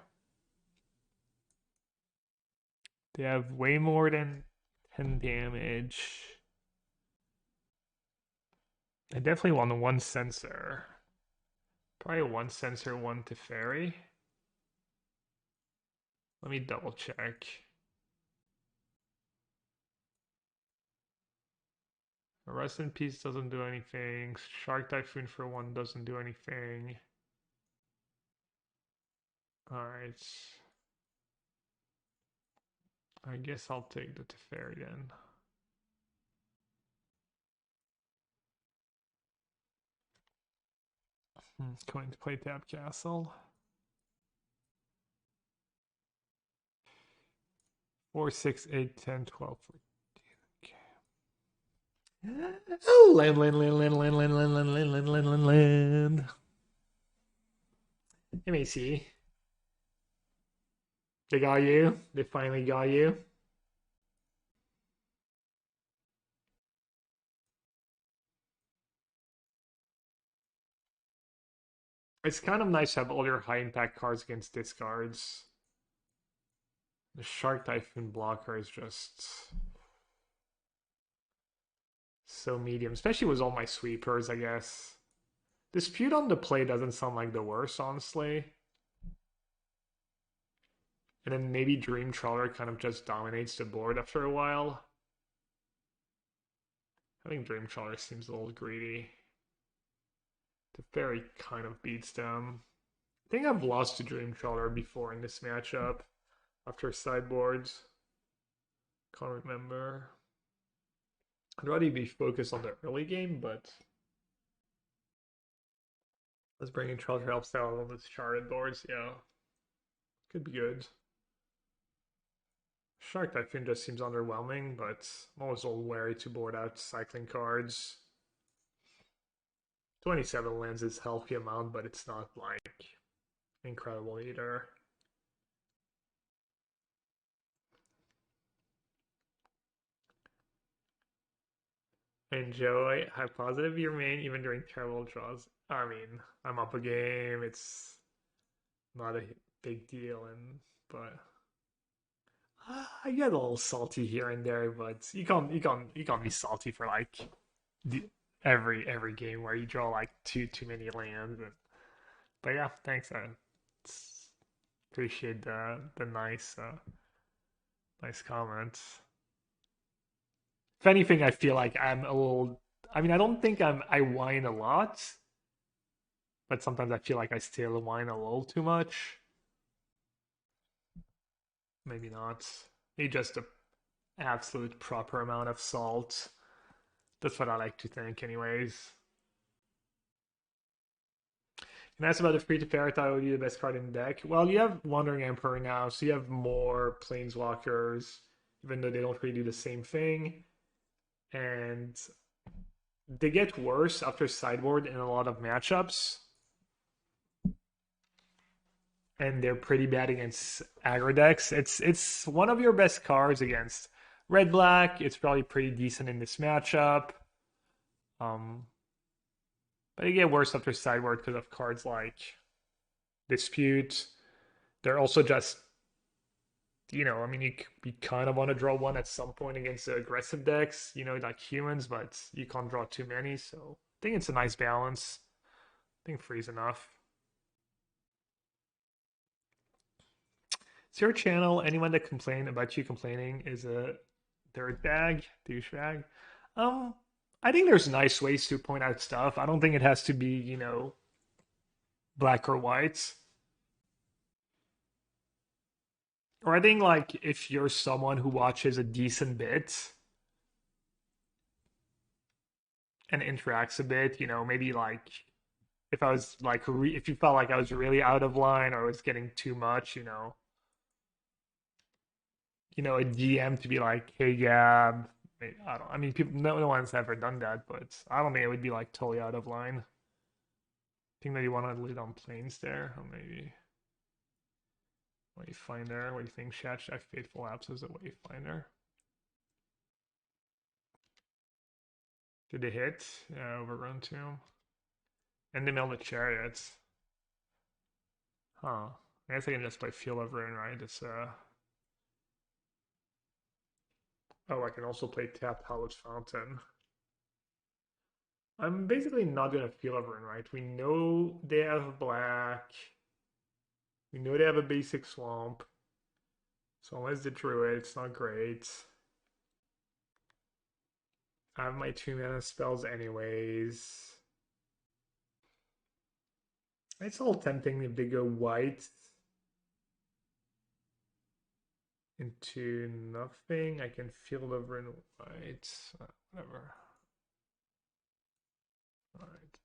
Speaker 2: They have way more than 10 damage. I definitely want one sensor. Probably one sensor, one Teferi. Let me double check. Rest in Peace doesn't do anything. Shark Typhoon for one doesn't do anything. Alright. I guess I'll take the Teferi then. Going to play Tap Castle. 4, 6, 8, 10, 12, 14. Okay. Oh, land. MAC. They got you. They finally got you. It's kind of nice to have all your high impact cards against discards. The Shark Typhoon blocker is just so medium, especially with all my sweepers, I guess. Dispute on the play doesn't sound like the worst, honestly. And then maybe Dream Trawler kind of just dominates the board after a while. I think Dream Trawler seems a little greedy. Teferi kind of beats them. I think I've lost to Dream Trawler before in this matchup after sideboards. Can't remember. I'd rather be focused on the early game, but let's bring in Trawler helps out on those charted boards. Yeah, could be good. Shark Typhoon just seems underwhelming, but I'm always a little wary to board out cycling cards. 27 lands is a healthy amount, but it's not like incredible either. Enjoy. How positive you remain even during terrible draws. I mean, I'm up a game. It's not a big deal, but I get a little salty here and there. But you can't be salty for like every game where you draw like too many lands. But yeah, thanks. Appreciate the nice comments. If anything, I feel like I'm a little. I mean, I don't think I whine a lot, but sometimes I feel like I still whine a little too much. Maybe not. Maybe just the absolute proper amount of salt. That's what I like to think, anyways. Can I ask about the free to ferret? I would be the best card in the deck. Well, you have Wandering Emperor now, so you have more Planeswalkers, even though they don't really do the same thing. And they get worse after sideboard in a lot of matchups. And they're pretty bad against aggro decks. It's one of your best cards against red-black. It's probably pretty decent in this matchup. But they get worse after sideboard because of cards like Dispute. They're also just, I mean, you kind of want to draw one at some point against the aggressive decks, like humans, but you can't draw too many. So I think it's a nice balance. I think three's enough. It's your channel. Anyone that complained about you complaining is a dirtbag, douchebag. I think there's nice ways to point out stuff. I don't think it has to be, black or white. Or I think like if you're someone who watches a decent bit and interacts a bit, maybe like if I was like if you felt like I was really out of line or was getting too much, a DM to be like, "Hey, Gab." I mean, people. No one's ever done that, but I don't think it would be like totally out of line. I think that you want to lead on planes there, or maybe Wayfinder. What do you think? Shack Faithful Apps is a Wayfinder. Did they hit? Yeah, overrun too. And they mailed the chariots. Huh. I guess I can just play Field of Ruin, right? It's Oh, I can also play tapped Hallowed Fountain. I'm basically not gonna feel everyone, right? We know they have black. We know they have a basic swamp. So unless the druid, it's not great. I have my 2 mana spells anyways. It's all tempting if they go white into nothing. I can field over in white. Whatever. Alright.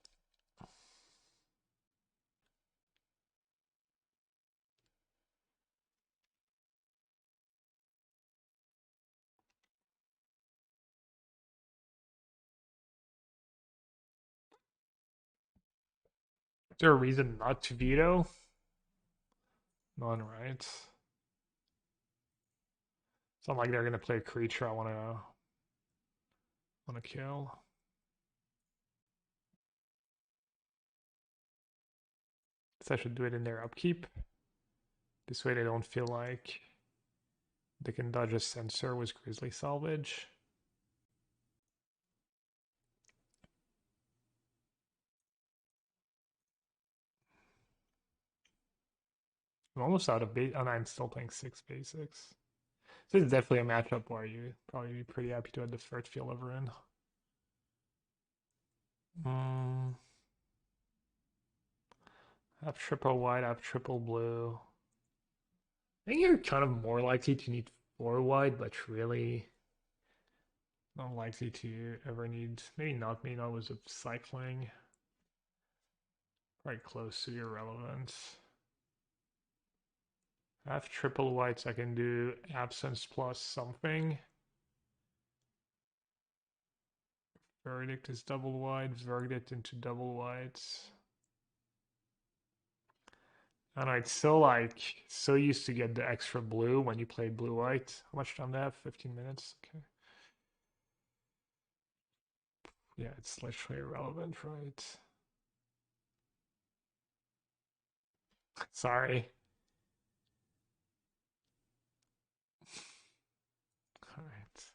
Speaker 2: Is there a reason not to veto? None, right? It's not like they're gonna play a creature I wanna kill. So I should do it in their upkeep. This way they don't feel like they can dodge a sensor with Grizzly Salvage. I'm almost out of base, and I'm still playing 6 basics. So it's definitely a matchup where you probably be pretty happy to have the third field over in. Have triple white, have triple blue. I think you're kind of more likely to need 4 white, but really not likely to ever need, maybe not with a cycling. Probably close to irrelevant. I have triple whites, I can do absence plus something. Verdict is double white, verdict into double whites. And I'd still like so used to get the extra blue when you play blue white. How much time do I have? 15 minutes. Okay. Yeah, it's literally irrelevant, right? Sorry. All right.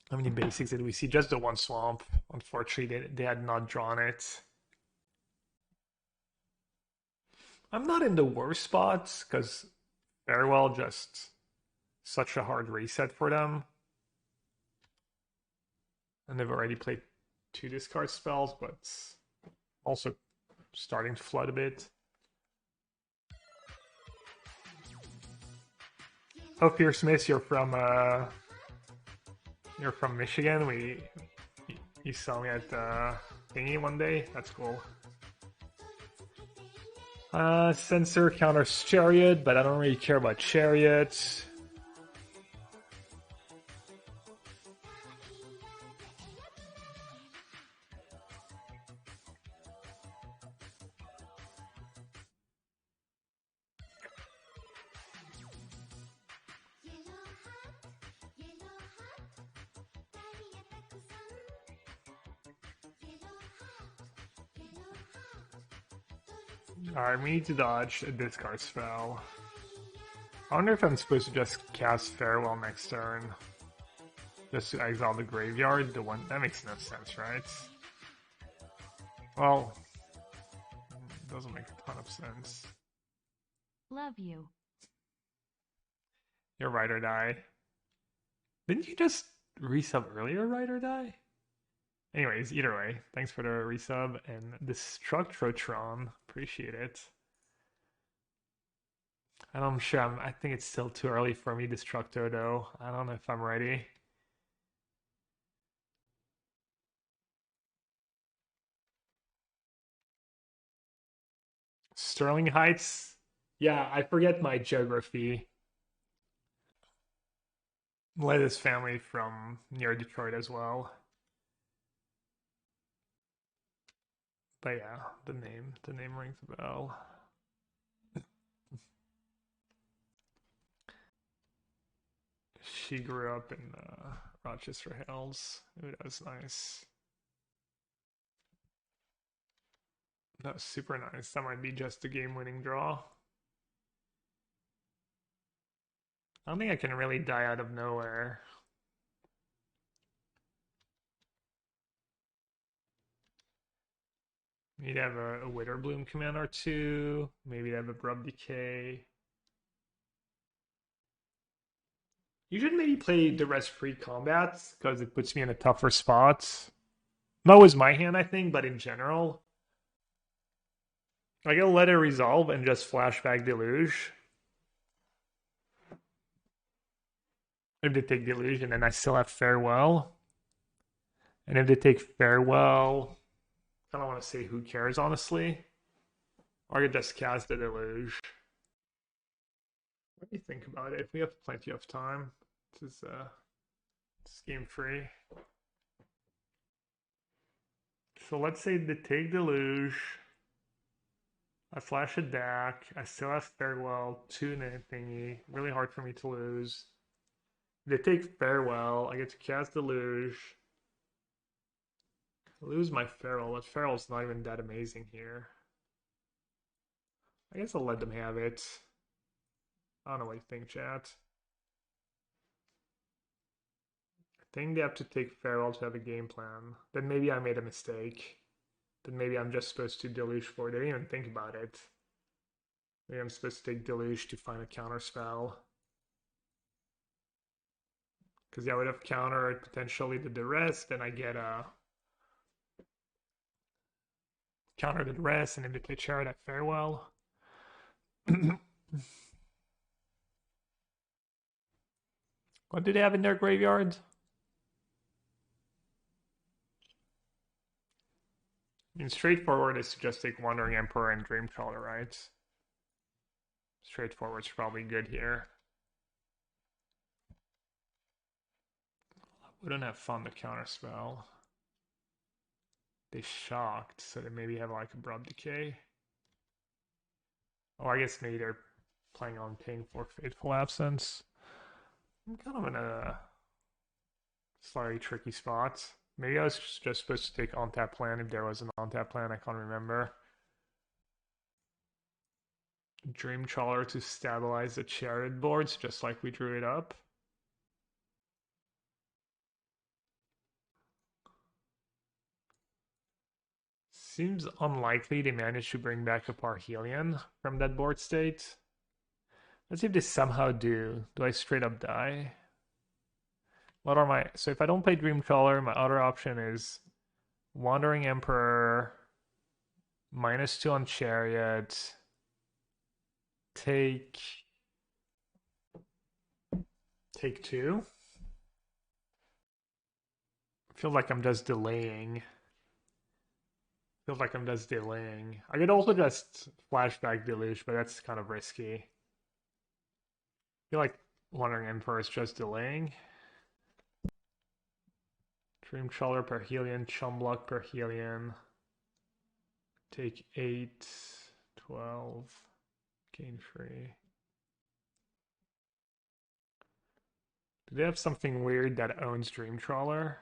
Speaker 2: How many basics did we see? Just the one swamp. Unfortunately, they had not drawn it. I'm not in the worst spots because Farewell just such a hard reset for them. And they've already played 2 discard spells, but also starting to flood a bit. Oh, Fierce Miss, you're from Michigan. You saw me at thingy one day. That's cool. Sensor counters Chariot, but I don't really care about Chariot. Alright, we need to dodge a discard spell. I wonder if I'm supposed to just cast Farewell next turn. Just to exile the graveyard. The one that makes no sense, right? Well, it doesn't make a ton of sense.
Speaker 1: Love you.
Speaker 2: You're Ride or Die. Didn't you just resub earlier, Ride or Die? Anyways, either way, thanks for the resub and Destructrotron. Appreciate it. And I'm sure I think it's still too early for me, Destructo, though. I don't know if I'm ready. Sterling Heights? Yeah, I forget my geography. Lettuce family from near Detroit as well. But yeah, the name rings a bell. She grew up in Rochester Hills. Ooh, that was nice. That was super nice. That might be just a game-winning draw. I don't think I can really die out of nowhere. Maybe have a Wither Bloom command or two. Maybe have Abrupt Decay. You should maybe play the rest pre-combat because it puts me in a tougher spot. That was my hand, I think, but in general, I gotta let it resolve and just flashback Deluge. If they take Deluge and then I still have Farewell. And if they take Farewell, I don't want to say who cares, honestly. Or I could just cast the Deluge. What do you think about it? We have plenty of time. This is game free. So let's say they take Deluge. I flash a deck. I still have Farewell, 2 in a thingy. Really hard for me to lose. They take Farewell. I get to cast Deluge. I lose my Feral, but Feral's not even that amazing here. I guess I'll let them have it. I don't know what you think, chat. I think they have to take Feral to have a game plan. Then maybe I made a mistake. Then maybe I'm just supposed to Deluge for it. They didn't even think about it. Maybe I'm supposed to take Deluge to find a counter spell. Because yeah, I would have countered potentially the rest, then I get a counter the rest, and if they play Chariot at Farewell. What do they have in their graveyard? I mean, straightforward is to just take Wandering Emperor and Dreamcaller, right? Straightforward's probably good here. Wouldn't have fun the counterspell. They shocked, so they maybe have like Abrupt Decay. Oh, I guess maybe they're playing on paying for Fateful Absence. I'm kind of in a slightly tricky spot. Maybe I was just supposed to take on-tap plan if there was an on-tap plan, I can't remember. Dreamcaller to stabilize the Chariot boards, just like we drew it up. Seems unlikely they managed to bring back a Parhelion from that board state. Let's see if they somehow do. Do I straight up die? What are my... So if I don't play Dreamcaller, my other option is Wandering Emperor, -2 on Chariot, take 2. Feels like I'm just delaying. I could also just flashback Deluge, but that's kind of risky. I feel like Wandering Emperor is just delaying. Dreamcaller, Parhelion, Chumbluck, Parhelion. Take 8, 12, gain free. Do they have something weird that owns Dreamcaller?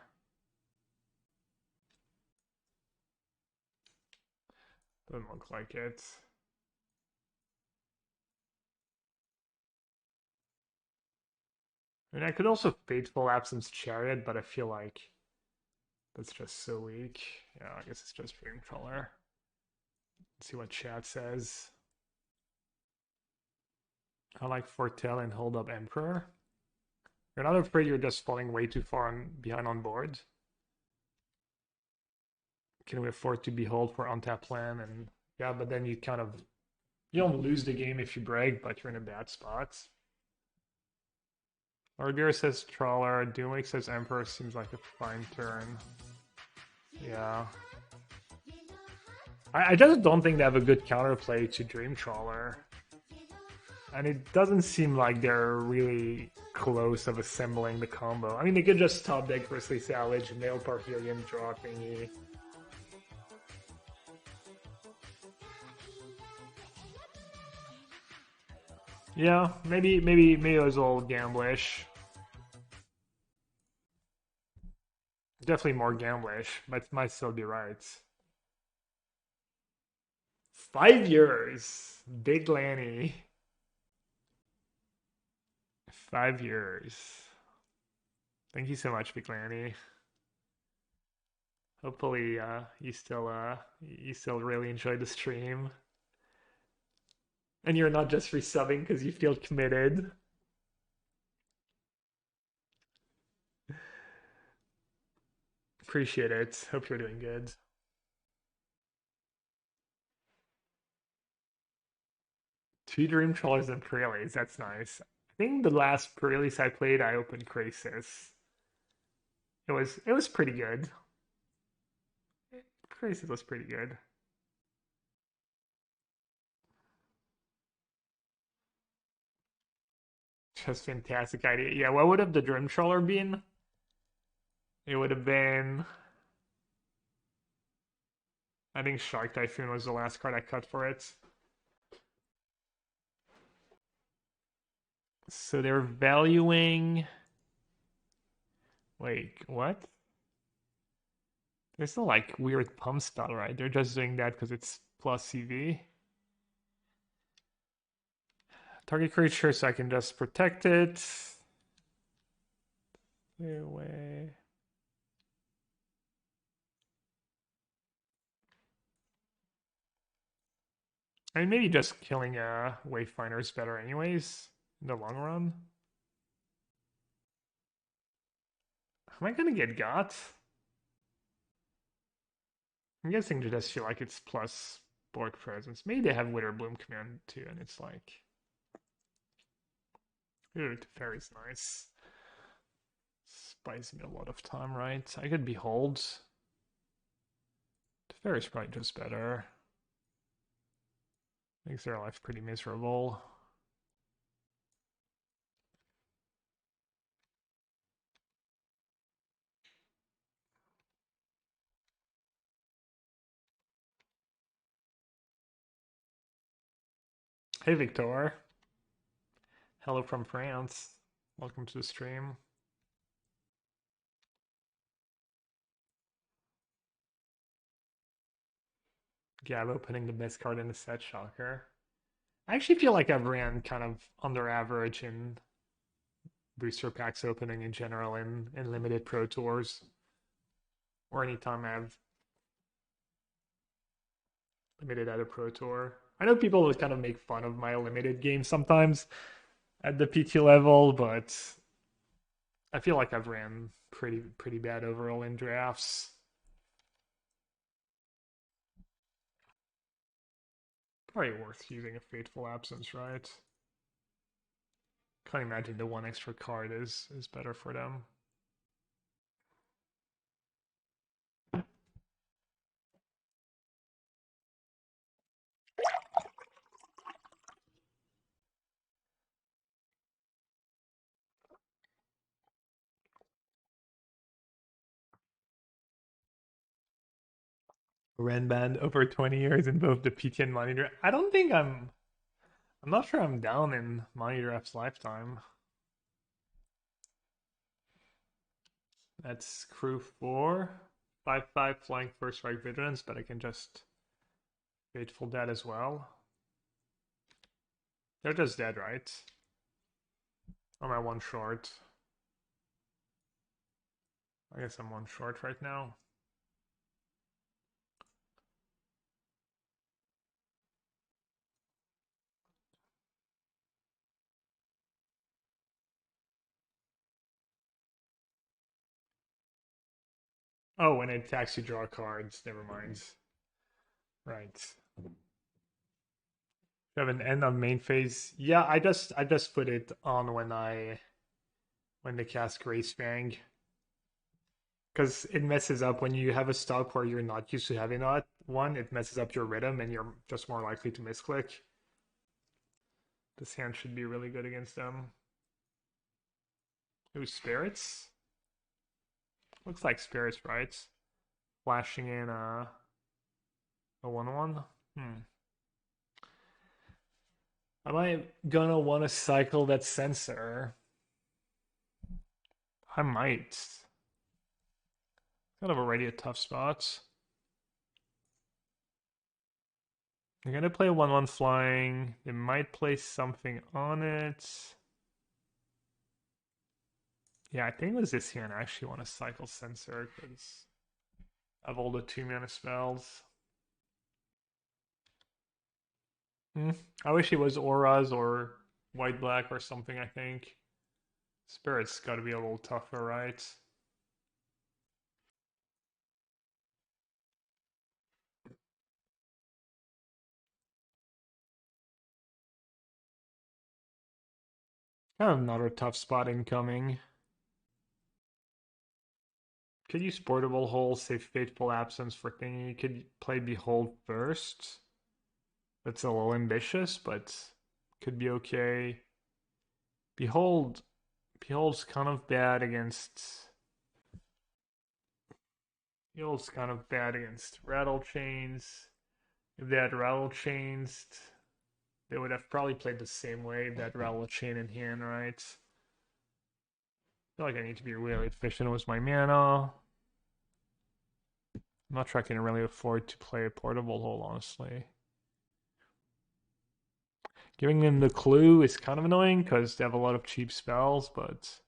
Speaker 2: Doesn't look like it. I mean, I could also Fateful Absence Chariot, but I feel like that's just so weak. Yeah, I guess it's just Dreamcaller. Let's see what chat says. I like Foretell and hold up Emperor. You're not afraid you're just falling way too far behind on board? Can we afford to behold for untap plan? And yeah, but then you don't lose the game if you break, but you're in a bad spot. Ardir says Trawler, Doomwake says Emperor, seems like a fine turn. Yeah. I just don't think they have a good counterplay to Dreamcaller. And it doesn't seem like they're really close of assembling the combo. I mean, they could just top deck Bristly Salvage, Nail Parhelion, draw thingy. Yeah, maybe it was a little gamblish. Definitely more gamblish, but might still be right. 5 years, Big Lanny. 5 years. Thank you so much, Vigilante. Hopefully, you still really enjoy the stream, and you're not just resubbing because you feel committed. Appreciate it. Hope you're doing good. Two Dream Trawlers and Pirellis. That's nice. I think the last Pirellis I played, I opened Crisis. It was pretty good. Crisis was pretty good. Just fantastic idea. Yeah, what would have the Dream Trawler been? It would have been. I think Shark Typhoon was the last card I cut for it. So they're valuing. Wait, what? There's no like weird pump style, right? They're just doing that because it's plus CV. Target creature, so I can just protect it. Clear away. I mean, maybe just killing a Wayfinder is better anyways, in the long run. Am I gonna get got? I'm guessing to just feel like it's plus board presence. Maybe they have Witherbloom command too, and it's like... Ooh, Teferi's nice. Buys me a lot of time, right? I could Behold. Teferi's probably just better. Makes their life pretty miserable. Hey, Victor. Hello from France. Welcome to the stream. Gab opening the best card in the set, shocker. I actually feel like I've ran kind of under average in booster packs opening in general in limited pro tours. Or anytime I've limited at a pro tour. I know people would kind of make fun of my limited games sometimes at the PT level, but I feel like I've ran pretty bad overall in drafts. Probably worth using a Fateful Absence, right? Can't imagine the one extra card is better for them. Ren band over 20 years in both the PT and Money Draft. I don't think I'm not sure I'm down in Money Draft's lifetime. That's crew 4. 5/5 flying first strike vigilance, but I can just Fateful that as well. They're just dead, right? Am I one short? I guess I'm one short right now. Oh, when it attacks you draw cards. Never mind. Right. You have an end on main phase. Yeah, I just put it on when they cast Grace Fang. Because it messes up when you have a stop where you're not used to having that one, it messes up your rhythm and you're just more likely to misclick. This hand should be really good against them. Ooh, Spirits? Looks like Spirits, right? Flashing in a 1/1. Am I gonna want to cycle that sensor? I might. Kind of already a tough spot. They're gonna play 1/1 flying. They might play something on it. Yeah, I think it was this hand. I actually want to cycle Sensor because I have all the 2-mana spells. I wish it was auras or white black or something, I think. Spirit's got to be a little tougher, right? Kind of another tough spot incoming. Could use Portable Hole, save Fateful Absence for thingy. Could play Behold first. That's a little ambitious, but could be okay. Behold's kind of bad against. Behold's kind of bad against Rattle Chains. If they had Rattle Chains, they would have probably played the same way. That Rattle Chain in hand, right? I feel like I need to be really efficient with my mana. I'm not sure I can really afford to play a Portable Hole, honestly. Giving them the clue is kind of annoying because they have a lot of cheap spells, but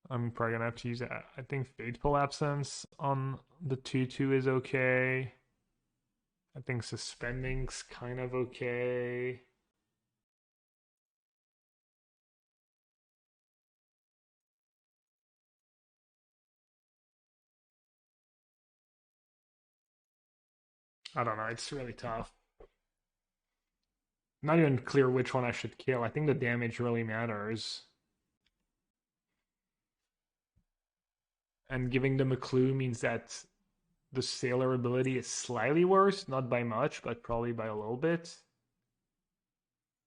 Speaker 2: I'm probably gonna have to use it. I think Fateful Absence on the 2/2 is okay. I think Suspending's kind of okay. I don't know, it's really tough. Not even clear which one I should kill. I think the damage really matters. And giving them a clue means that the Sailor ability is slightly worse, not by much, but probably by a little bit.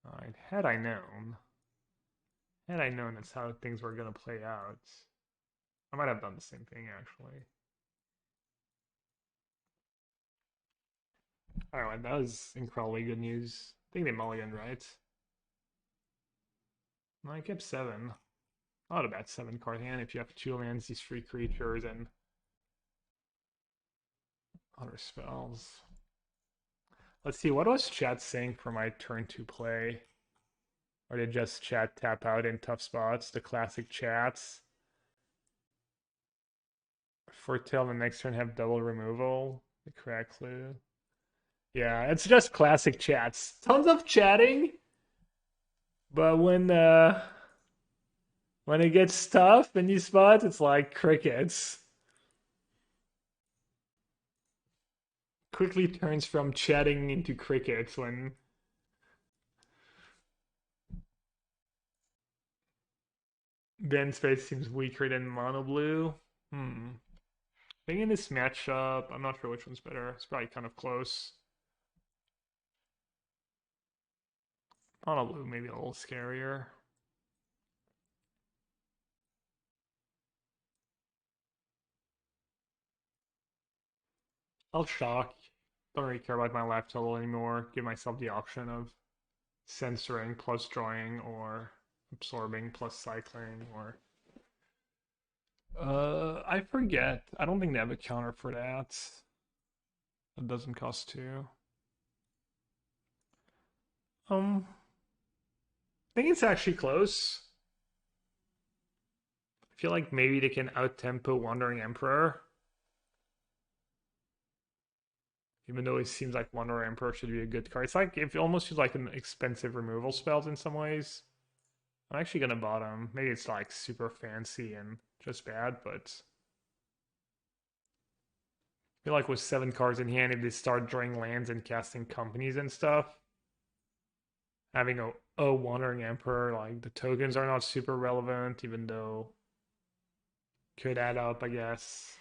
Speaker 2: Alright, had I known that's how things were gonna play out, I might have done the same thing actually. Alright, that was incredibly good news. I think they mulliganed, right? No, I kept 7. Not a bad 7-card hand if you have 2 lands, these 3 creatures, and other spells. Let's see, what was chat saying for my turn 2 play? Or did just chat tap out in tough spots? The classic chats. Foretell the next turn have double removal. The correct clue. Yeah, it's just classic chats. Tons of chatting. But when it gets tough in these spots, it's like crickets. Quickly turns from chatting into crickets when Ben's face seems weaker than mono blue. I think in this matchup, I'm not sure which one's better. It's probably kind of close. Mono blue maybe a little scarier. I'll shock. Don't really care about my life total anymore. Give myself the option of censoring plus drawing or absorbing plus cycling or I forget. I don't think they have a counter for that. That doesn't cost 2. I think it's actually close. I feel like maybe they can out-tempo Wandering Emperor. Even though it seems like Wandering Emperor should be a good card. It's like, it almost feels like an expensive removal spells in some ways. I'm actually gonna bottom. Maybe it's like super fancy and just bad, but I feel like with 7 cards in hand, if they start drawing lands and casting companies and stuff, having a Wandering Emperor, like the tokens are not super relevant, even though could add up, I guess.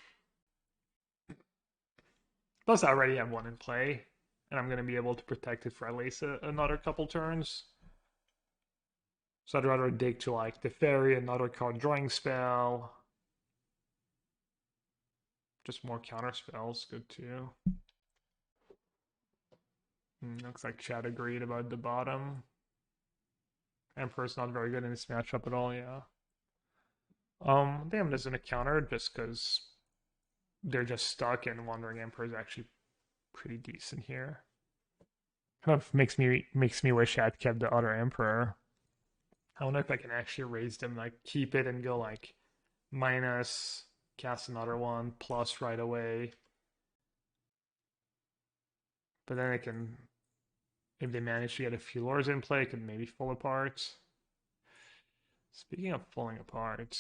Speaker 2: Plus, I already have one in play, and I'm gonna be able to protect it for at least another couple turns. So I'd rather dig to like the Fairy, another card drawing spell. Just more counter spells, good too. Looks like Chad agreed about the bottom. Emperor's not very good in this matchup at all, yeah. Damn isn't a counter just because they're just stuck and Wandering Emperor is actually pretty decent here. Kind of makes me wish I'd kept the other Emperor. I wonder if I can actually raise them, like keep it and go like minus, cast another one, plus right away. But then I can, if they manage to get a few lures in play, it could maybe fall apart. Speaking of falling apart,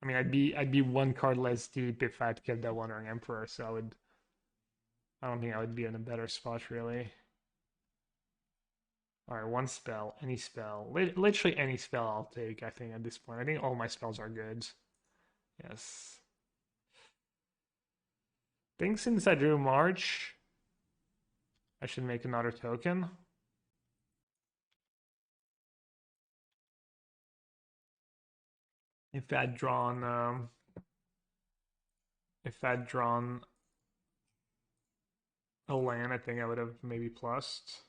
Speaker 2: I mean, I'd be one card less deep if I'd kept that Wandering Emperor, so I don't think I would be in a better spot really. Alright, one spell, any spell. Literally any spell I'll take, I think, at this point. I think all my spells are good. Yes. I think since I drew March, I should make another token. If I'd drawn a land, I think I would have maybe plussed.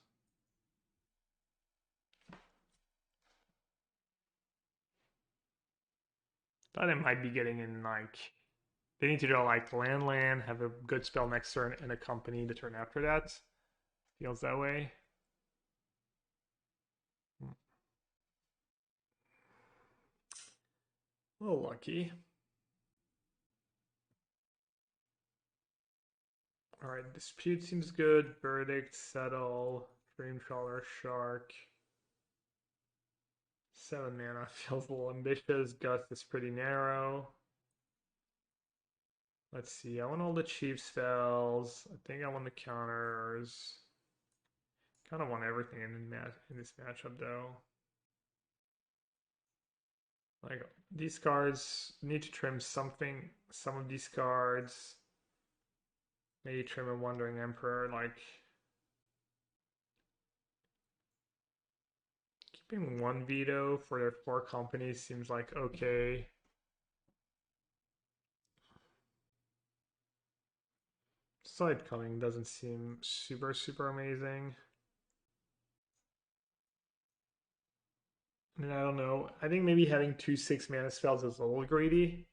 Speaker 2: Thought it might be getting in like they need to draw like land, have a good spell next turn, and accompany the turn after that. Feels that way. A little lucky. Alright, dispute seems good. Verdict, settle, Dreamcrawler, Shark. 7 mana feels a little ambitious. Gust is pretty narrow. Let's see, I want all the cheap spells. I think I want the counters. Kind of want everything in this matchup though. Like these cards need to trim something. Some of these cards. Maybe trim a Wandering Emperor. Like keeping one veto for their 4 companies seems like okay. Side coming doesn't seem super amazing. I mean, I don't know. I think maybe having 2 6-mana spells is a little greedy.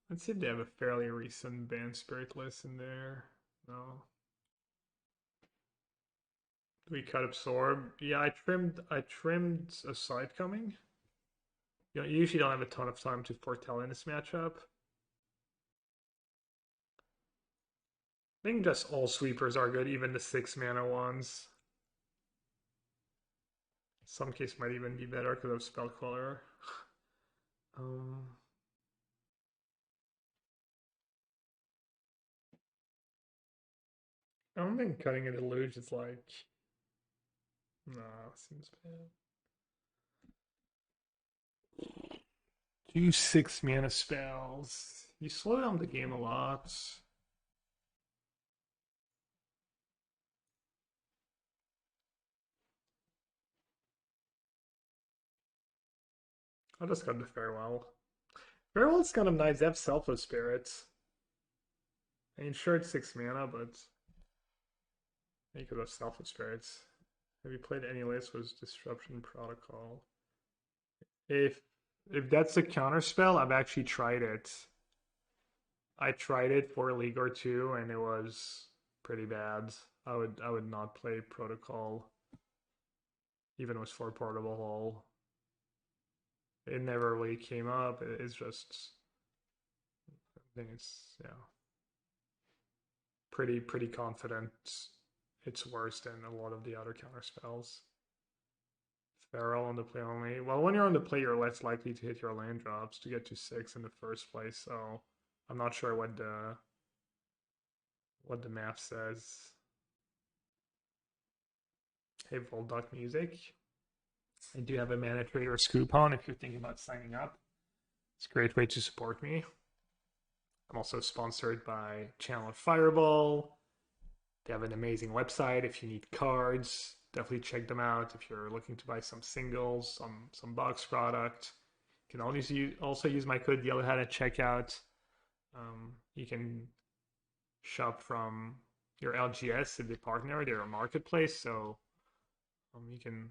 Speaker 2: Let's see if they have a fairly recent Banned Spirit list in there. No. Do we cut Absorb? Yeah, I trimmed a side coming. You usually don't have a ton of time to foretell in this matchup. I think just all sweepers are good, even the 6-mana ones. Some case might even be better because of Spellcaller. I don't think cutting it illuge is like. Nah, seems bad. 2 6-mana spells. You slow down the game a lot. I'll just cut the Farewell. Farewell's kind of nice. They have Selfless Spirits. I mean, sure, it's 6 mana, but you could have Selfless Spirits. Have you played any list with Disruption Protocol? If that's a counter spell, I've actually tried it. I tried it for a league or two, and it was pretty bad. I would not play Protocol, even with 4 Portable Hull. It never really came up. It's just, I think it's pretty confident it's worse than a lot of the other counter spells. Feral on the play only. Well, when you're on the play, you're less likely to hit your land drops to get to 6 in the first place. So I'm not sure what the map says. Hey, Volduck Music. I do have a Mana Trader Scoop on if you're thinking about signing up. It's a great way to support me. I'm also sponsored by Channel of Fireball. They have an amazing website if you need cards. Definitely check them out if you're looking to buy some singles, some box product. You can also use my code yellowhat at checkout. You can shop from your LGS if they partner. They're a marketplace, so you can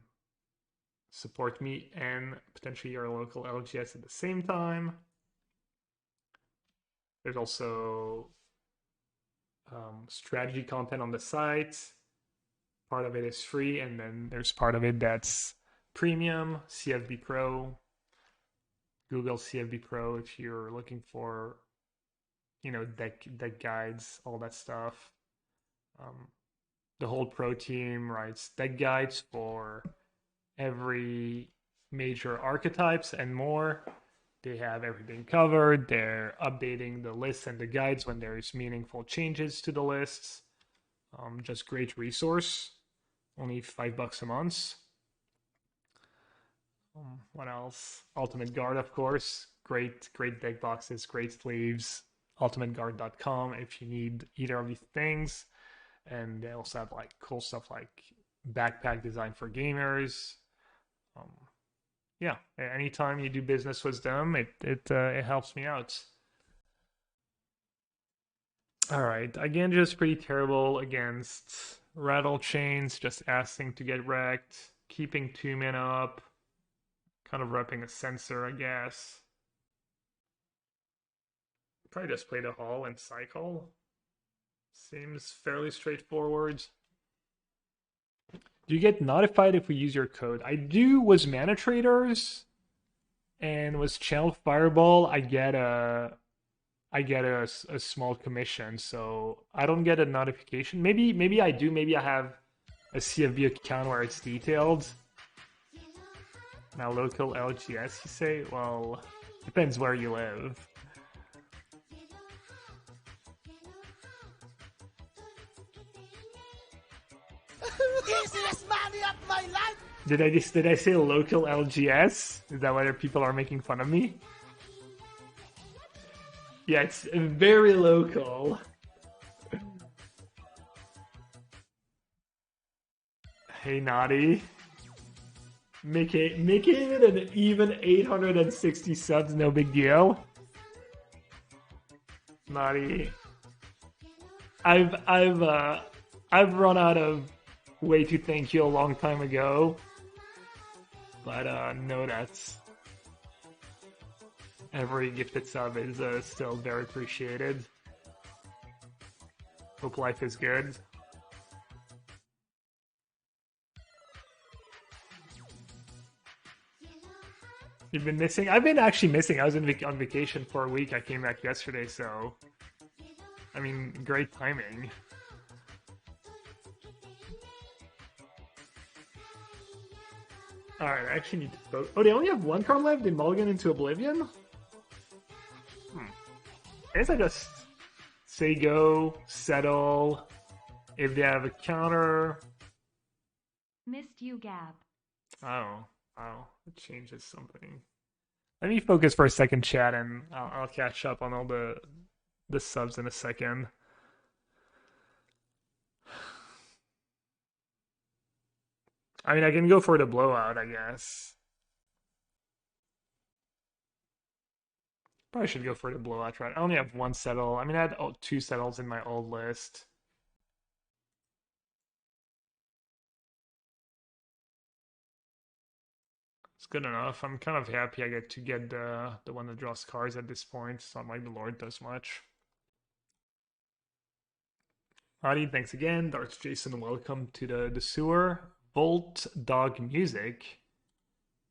Speaker 2: support me and potentially your local LGS at the same time. There's also strategy content on the site, Part of it is free, and then there's part of it that's premium, CFB Pro, Google CFB Pro if you're looking for, deck guides, all that stuff. The whole pro team writes deck guides for every major archetypes and more. They have everything covered. They're updating the lists and the guides when there's meaningful changes to the lists. Just great resource. Only $5 a month. What else? Ultimate Guard, of course. Great deck boxes, great sleeves. UltimateGuard.com if you need either of these things. And they also have like cool stuff like backpack design for gamers. Yeah, anytime you do business with them, it helps me out. All right, again, just pretty terrible against Rattle Chains, just asking to get wrecked, keeping 2 mana up, kind of repping a Censor, I guess. Probably just play the Hall and cycle. Seems fairly straightforward. Do you get notified if we use your code? I do with Mana Traders, and with Channel Fireball, I get a small commission, so I don't get a notification. Maybe I do. Maybe I have a CFB account where it's detailed. Now local LGS, you say? Well, depends where you live.
Speaker 3: Easiest money of my life!
Speaker 2: Did I say local LGS? Is that why people are making fun of me? Yeah, it's very local. Hey, Naughty. Making it an even 860 subs, no big deal. Naughty. I've run out of way to thank you a long time ago. But no, that's every gifted sub is still very appreciated. Hope life is good. You've been missing? I've been actually missing. I was on vacation for a week. I came back yesterday, so I mean, great timing. Alright, I actually need to vote. Oh, they only have one card left? They mulligan into Oblivion? I guess I just say go, settle. If they have a counter.
Speaker 1: Missed you, Gab.
Speaker 2: Oh, it changes something. Let me focus for a second, chat, and I'll catch up on all the subs in a second. I mean, I can go for the blowout, I guess. Probably should go for the blowout, right? I only have one settle. I mean, I had 2 settles in my old list. It's good enough. I'm kind of happy I get to get the one that draws cards at this point. It's not like the Lord does much. Adi, thanks again. Darts Jason, welcome to the sewer. Volt Dog Music.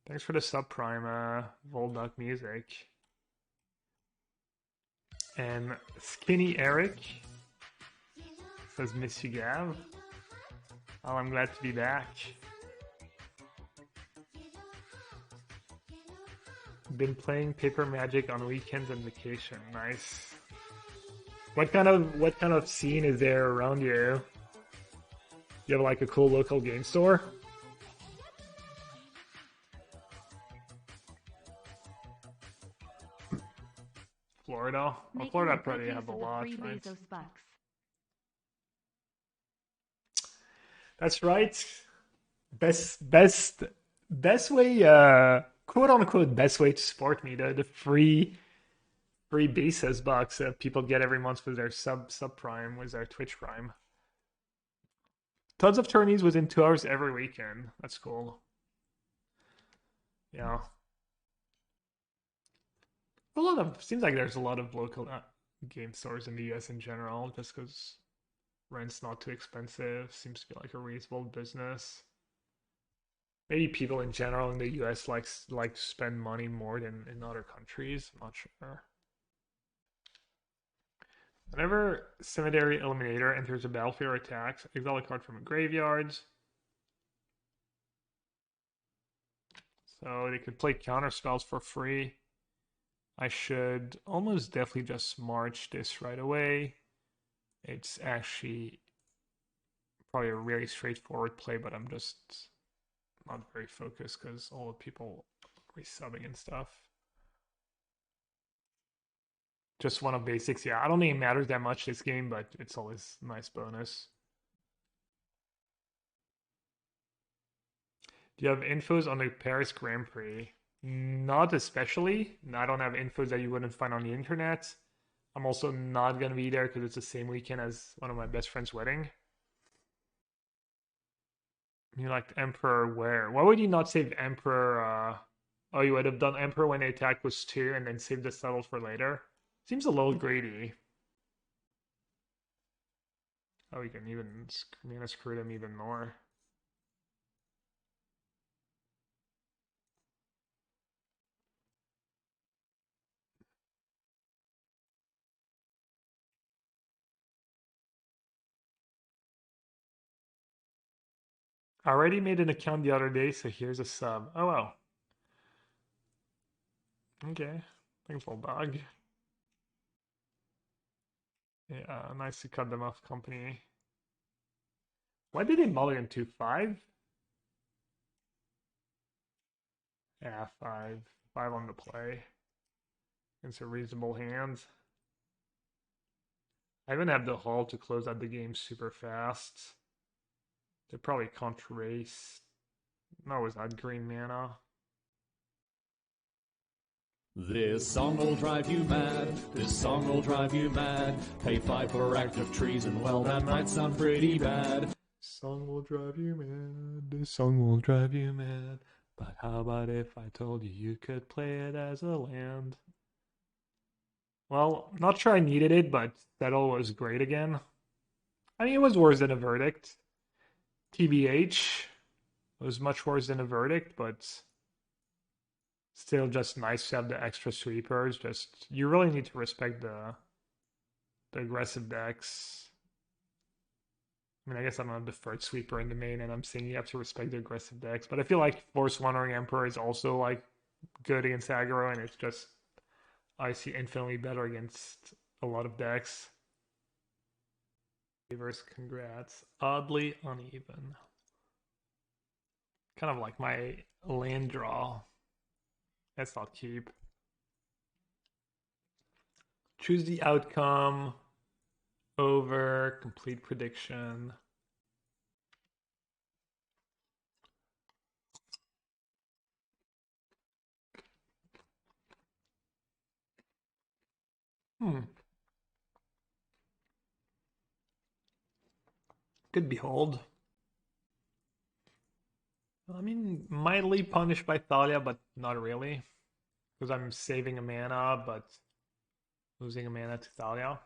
Speaker 2: Thanks for the subprime, Volt Dog Music. And Skinny Eric says, miss you, Gav. Oh, I'm glad to be back. Been playing Paper Magic on weekends and vacation. Nice. What kind of scene is there around you? You have like a cool local game store? Florida? Well, Florida probably have a lot, right? That's right. Best way, quote unquote, best way to support me. The free basis box that people get every month with their subprime, with their Twitch Prime. Tons of tourneys within 2 hours every weekend. That's cool. Yeah. Seems like there's a lot of local game stores in the US in general, just because Rent's not too expensive. Seems to be like a reasonable business. Maybe people in general in the US like to spend money more than in other countries. I'm not sure. Whenever Cemetery Eliminator enters a battlefield or attacks, exile a card from a graveyard. So they could play counter spells for free. I should almost definitely just march this right away. It's actually probably a really straightforward play, but I'm just not very focused because all the people resubbing and stuff. Just one of basics. Yeah, I don't think it matters that much this game, but it's always a nice bonus. Do you have infos on the Paris Grand Prix? Not especially. I don't have infos that you wouldn't find on the internet. I'm also not going to be there because it's the same weekend as one of my best friend's wedding. You liked Emperor where? Why would you not save Emperor? Oh, you would have done Emperor when the attack was 2 and then save the settle for later? Seems a little greedy. Oh, you can even mana screw them even more. I already made an account the other day, so here's a sub. Oh, well. Okay. Thanks, little dog. Yeah, nice to cut them off company. Why did they mulligan into 5? Yeah, 5. 5 on the play. It's a reasonable hand. I even have the hull to close out the game super fast. They probably can't race. No, is that green mana?
Speaker 4: This song will drive you mad, this song will drive you mad. Pay 5 for active trees and well, that might sound pretty bad.
Speaker 2: Song will drive you mad, this song will drive you mad. But how about if I told you you could play it as a land? Well, not sure I needed it, but Settle was great again. I mean, it was worse than a Verdict. TBH was much worse than a Verdict, but still just nice to have the extra sweepers. Just, you really need to respect the aggressive decks. I mean, I guess I'm a deferred sweeper in the main, and I'm saying you have to respect the aggressive decks. But I feel like Force Wandering Emperor is also like good against aggro, and it's just I see infinitely better against a lot of decks. Favors, congrats. Oddly uneven. Kind of like my land draw. That's not keep. Choose the outcome over complete prediction. Could behold. I mean, mildly punished by Thalia, but not really. Because I'm saving a mana, but losing a mana to Thalia.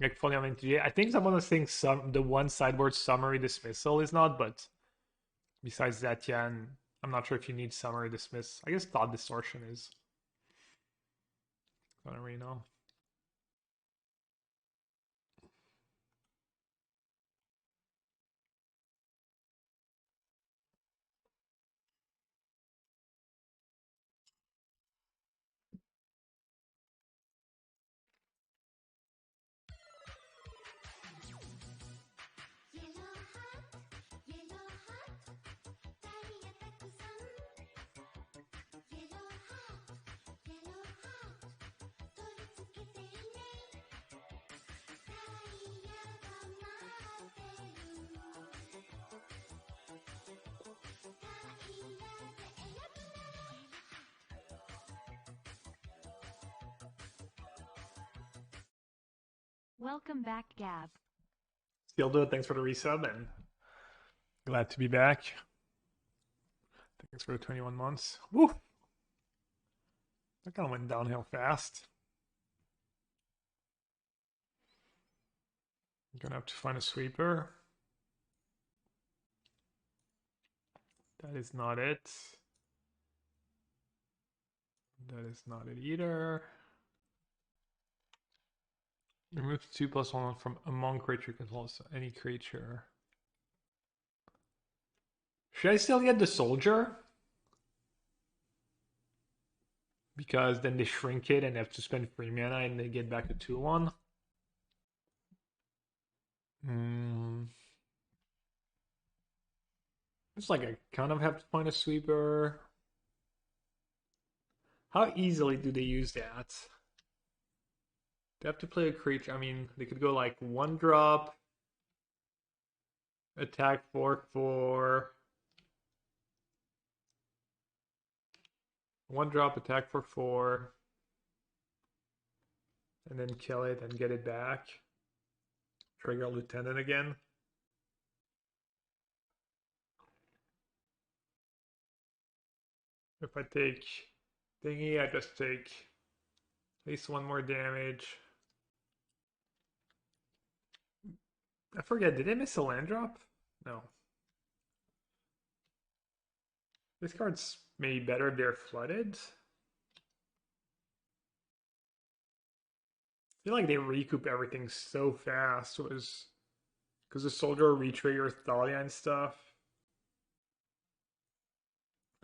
Speaker 2: Like fully on MTGO. I think someone was saying the one sideboard summary dismissal is not, but besides that, yeah, and I'm not sure if you need summary dismiss. I guess thought distortion is. I don't really know.
Speaker 1: Welcome back, Gab.
Speaker 2: Still thanks for the resub and glad to be back. Thanks for the 21 months. Woo! That kind of went downhill fast. Gonna have to find a sweeper. That is not it. That is not it either. Remove 2+1 from among creature controls, so any creature. Should I still get the soldier? Because then they shrink it and they have to spend 3 mana and they get back to 2-1. It's like I kind of have to find a sweeper. How easily do they use that? They have to play a creature. I mean, they could go like 1-drop, attack 4/4, 1-drop, attack for 4, and then kill it and get it back. Trigger Lieutenant again. If I take thingy, I just take at least 1 more damage. I forget, did I miss a land drop? No. This card's maybe better if they're flooded. I feel like they recoup everything so fast. It was because the soldier retrigger Thalia and stuff.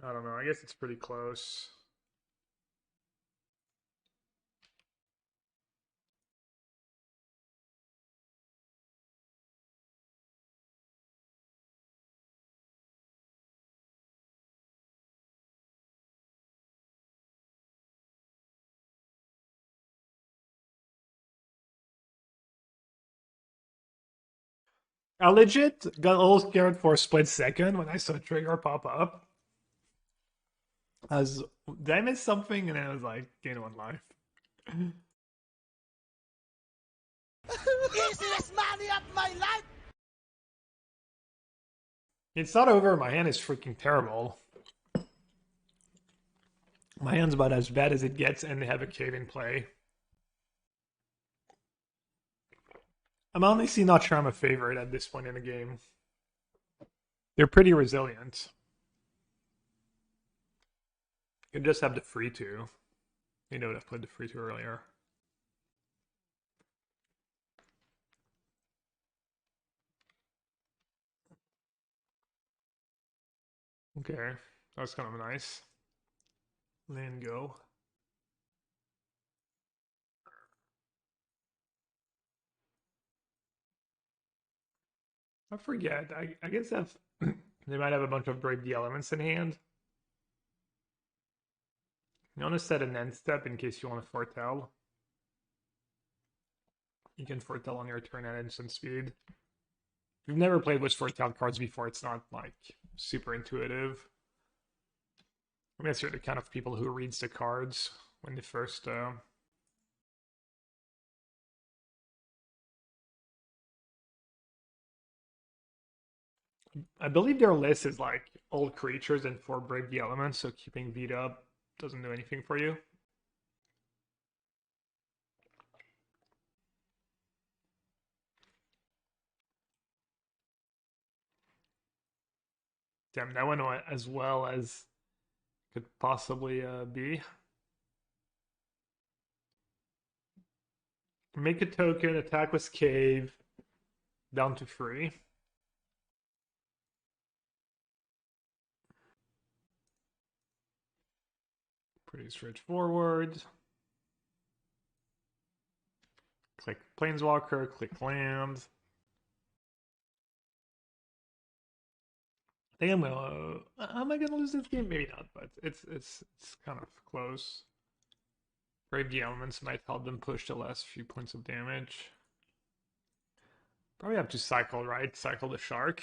Speaker 2: I don't know. I guess it's pretty close. I legit got a little scared for a split second when I saw trigger pop up. Did I miss something? And I was like, gain 1 life.
Speaker 3: Easiest money of my life!
Speaker 2: It's not over. My hand is freaking terrible. My hand's about as bad as it gets, and they have a cave in play. I'm honestly not sure I'm a favorite at this point in the game. They're pretty resilient. You just have the free to. You know, I've played the free to earlier. Okay, that was kind of nice. Land go. I forget. I guess if they might have a bunch of Brave the Elements in hand. You want to set an end step in case you want to foretell. You can foretell on your turn at instant speed. If you've never played with foretell cards before, it's not like super intuitive. I guess you're the kind of people who reads the cards when they first I believe their list is like old creatures and 4 Brave the Elements, so keeping Vita up doesn't do anything for you. Damn, that went as well as could possibly be. Make a token, attack with cave, down to 3. Pretty straightforward. Click Planeswalker, click land. I think am I gonna lose this game? Maybe not, but it's kind of close. Brave the Elements might help them push the last few points of damage. Probably have to cycle, right? Cycle the shark.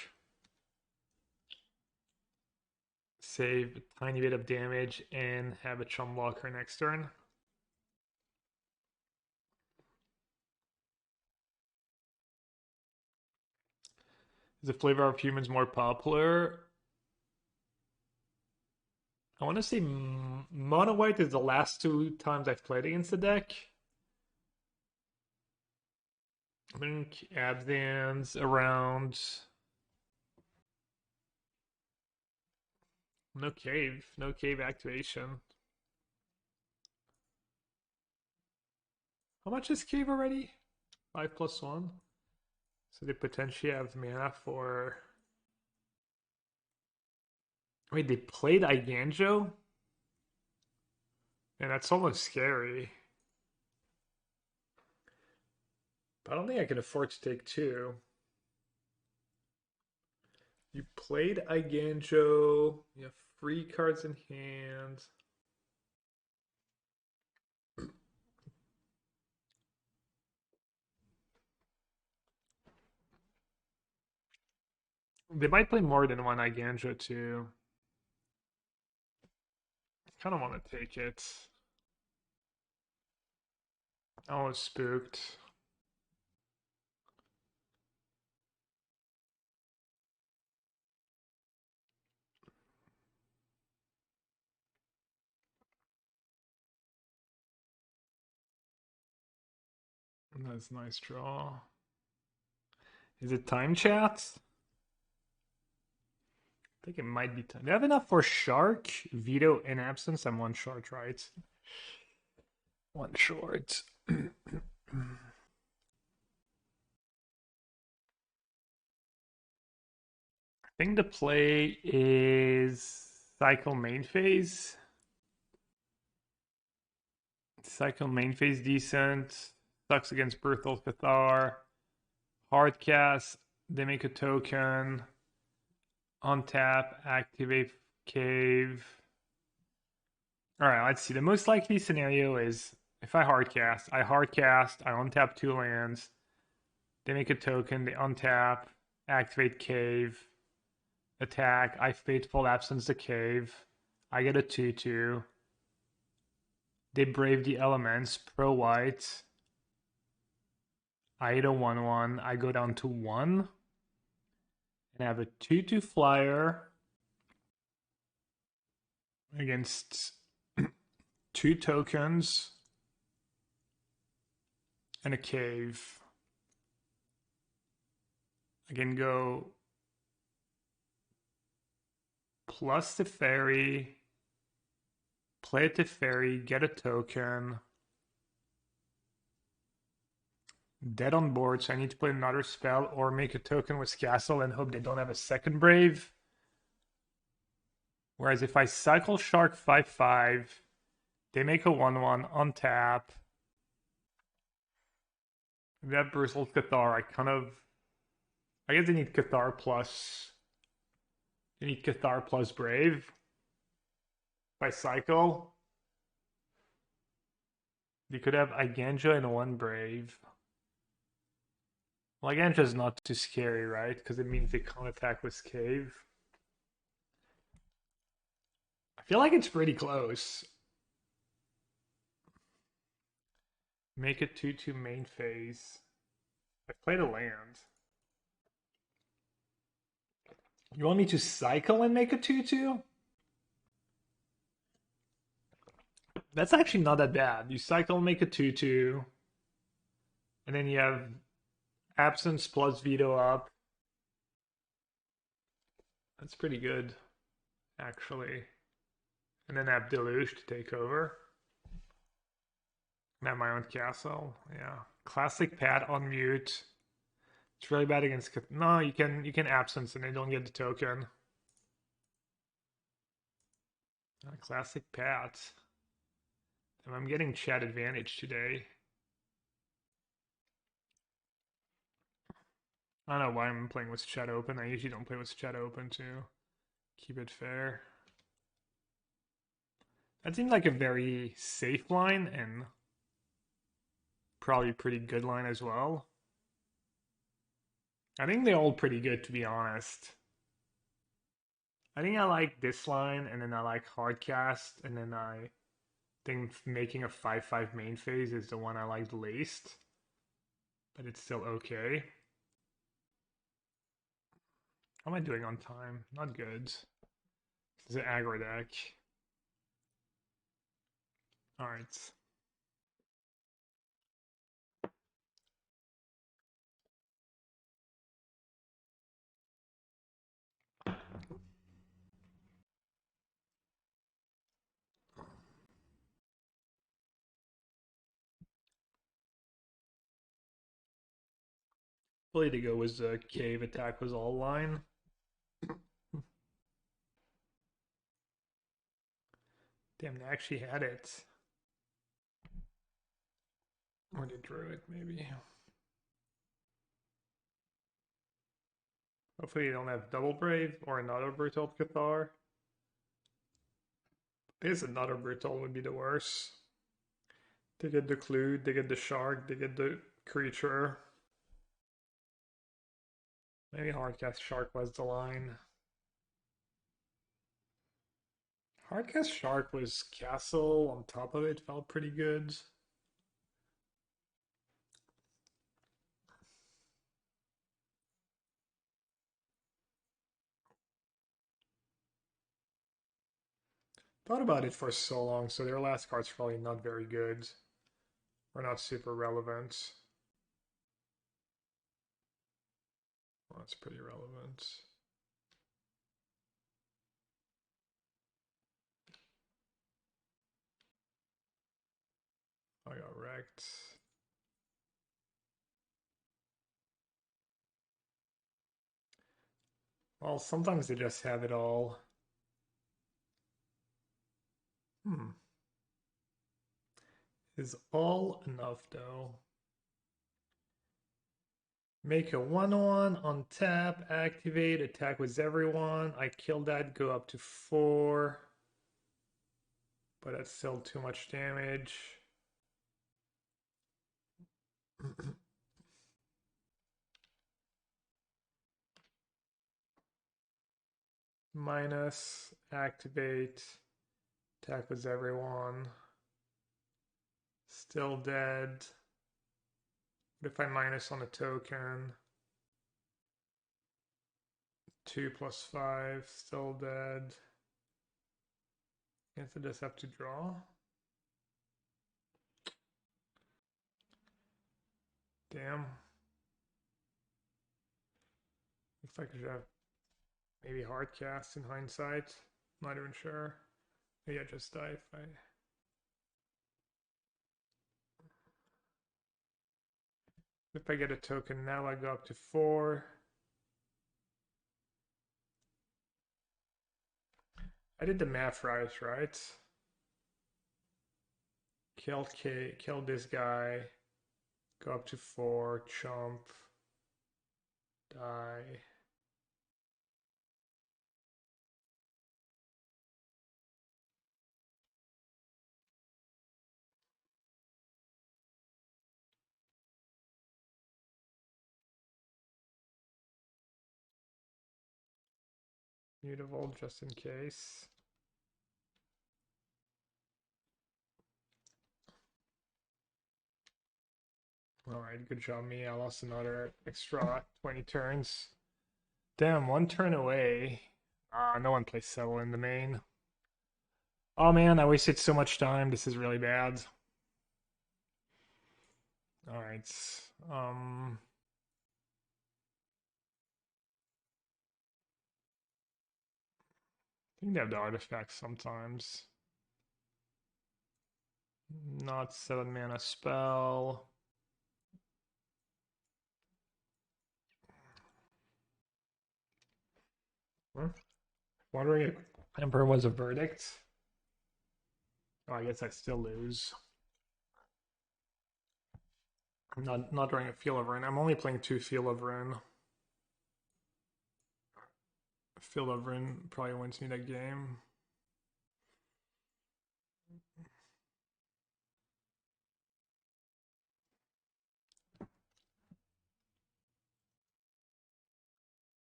Speaker 2: Save a tiny bit of damage and have a chum blocker next turn. Is the Flavor of Humans more popular? I want to say Mono White is the last 2 times I've played against the deck. I think Abdan's around. No cave activation. How much is cave already? 5+1. So they potentially have mana for. Wait, they played Iganjo? And that's almost scary. But I don't think I can afford to take two. You played Iganjo. You have free cards in hand. They might play more than one Iganjo too. I kind of want to take it. I was spooked. That's a nice draw. Is it time chat? I think it might be time. They have enough for Shark, Veto, and Absence. I'm one short, right? One short. I think the play is Cycle main phase. Cycle main phase decent. Sucks against Berthold Cathar. Hard cast. They make a token. Untap. Activate cave. Alright, let's see. The most likely scenario is if I hardcast, I untap 2 lands. They make a token, they untap, activate cave, attack, I Fateful Absence the cave. I get a 2/2. They brave the elements, pro white. I hit a 1/1. I go down to 1. And I have a 2/2 flyer against 2 tokens and a cave. I can go plus the fairy, play a Teferi, get a token. Dead on board, so I need to play another spell or make a token with Castle and hope they don't have a second Brave. Whereas if I cycle Shark 5/5, they make a 1/1, untap. If they have Berthold Cathar, I guess they need Cathar plus. They need Cathar plus Brave. If I cycle, they could have Iganjo and 1 Brave. Well, Iganjo is not too scary, right? Because it means they can't attack with Cave. I feel like it's pretty close. Make it 2/2 main phase. I played a land. You want me to cycle and make a 2/2? That's actually not that bad. You cycle and make a 2/2. And then you have Absence plus Veto up. That's pretty good, actually. And then I have Deluge to take over. And I have my own castle. Yeah. Classic Pat on mute. It's really bad against. No, you can Absence and they don't get the token. Classic Pat. And I'm getting chat advantage today. I don't know why I'm playing with chat open. I usually don't play with chat open to keep it fair. That seems like a very safe line and probably a pretty good line as well. I think they're all pretty good, to be honest. I think I like this line, and then I like Hardcast, and then I think making a 5/5 main phase is the one I like the least. But it's still okay. How am I doing on time? Not good. This is an aggro deck. Alright. Way to go was cave attack was all line. Damn, they actually had it. Or they drew it, maybe. Hopefully you don't have Double Brave or another Brutal Cathar. I guess another Brutal would be the worst. They get the clue, they get the shark, they get the creature. Maybe Hardcast Shark was the line. Hardcast Shark was castle on top of it, felt pretty good. Thought about it for so long, so their last card's probably not very good. Or not super relevant. Well, that's pretty relevant. I got wrecked. Well, sometimes they just have it all. Is all enough though? Make a 1/1 on tap, activate, attack with everyone. I kill that, go up to 4. But that's still too much damage. Minus, activate, attack with everyone. Still dead. What if I minus on a token? 2 + 5, still dead. Guess I just have to draw. Damn. Looks like I should have maybe hard cast in hindsight. Not even sure. Maybe I just die if I... If I get a token now, I go up to 4. I did the math right? Kill this guy. Go up to 4, chump. Die. Mutable just in case. Alright, good job me. I lost another extra 20 turns. Damn, 1 turn away. Ah, no one plays Settle in the main. Oh man, I wasted so much time. This is really bad. Alright. I think they have the artifacts sometimes. Not 7 mana spell. Wondering if Emperor was a verdict. Oh, I guess I still lose. I'm not drawing a Feel of Ruin. I'm only playing 2 Feel of Ruin. Feel of Ruin probably wins me that game.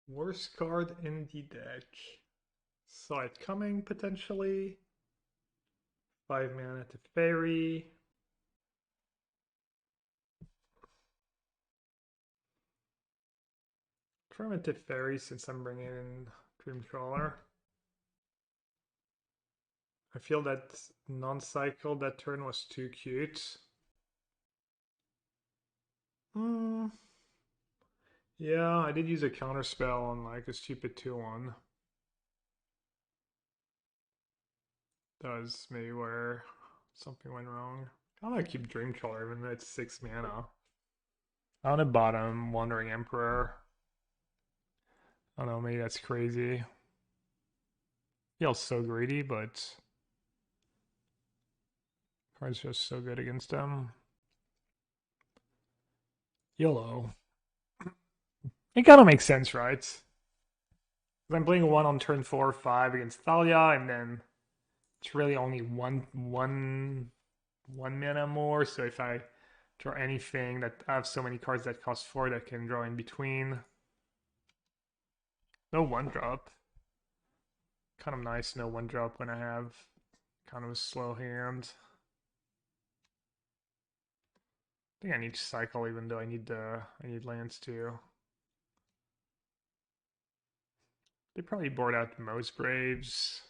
Speaker 2: Worst card in the deck. Saw it coming potentially. 5 mana to Fairy. Primitive Fairy since I'm bringing in Dreamcrawler. I feel that non-cycle that turn was too cute. Yeah, I did use a counter spell on like a stupid 2/1. That was maybe where something went wrong. I want to keep Dreamcrawler even though it's 6 mana. On the bottom, Wandering Emperor. I don't know, maybe that's crazy. Feels so greedy, but card's just so good against him. YOLO. It kind of makes sense, right? I'm playing 1 on turn 4 or 5 against Thalia, and then it's really only one mana more. So if I draw anything, that I have so many cards that cost 4 that can draw in between. No 1-drop. Kind of nice, no 1-drop when I have kind of a slow hand. I think I need to cycle, even though I need lands too. They probably board out most Braves.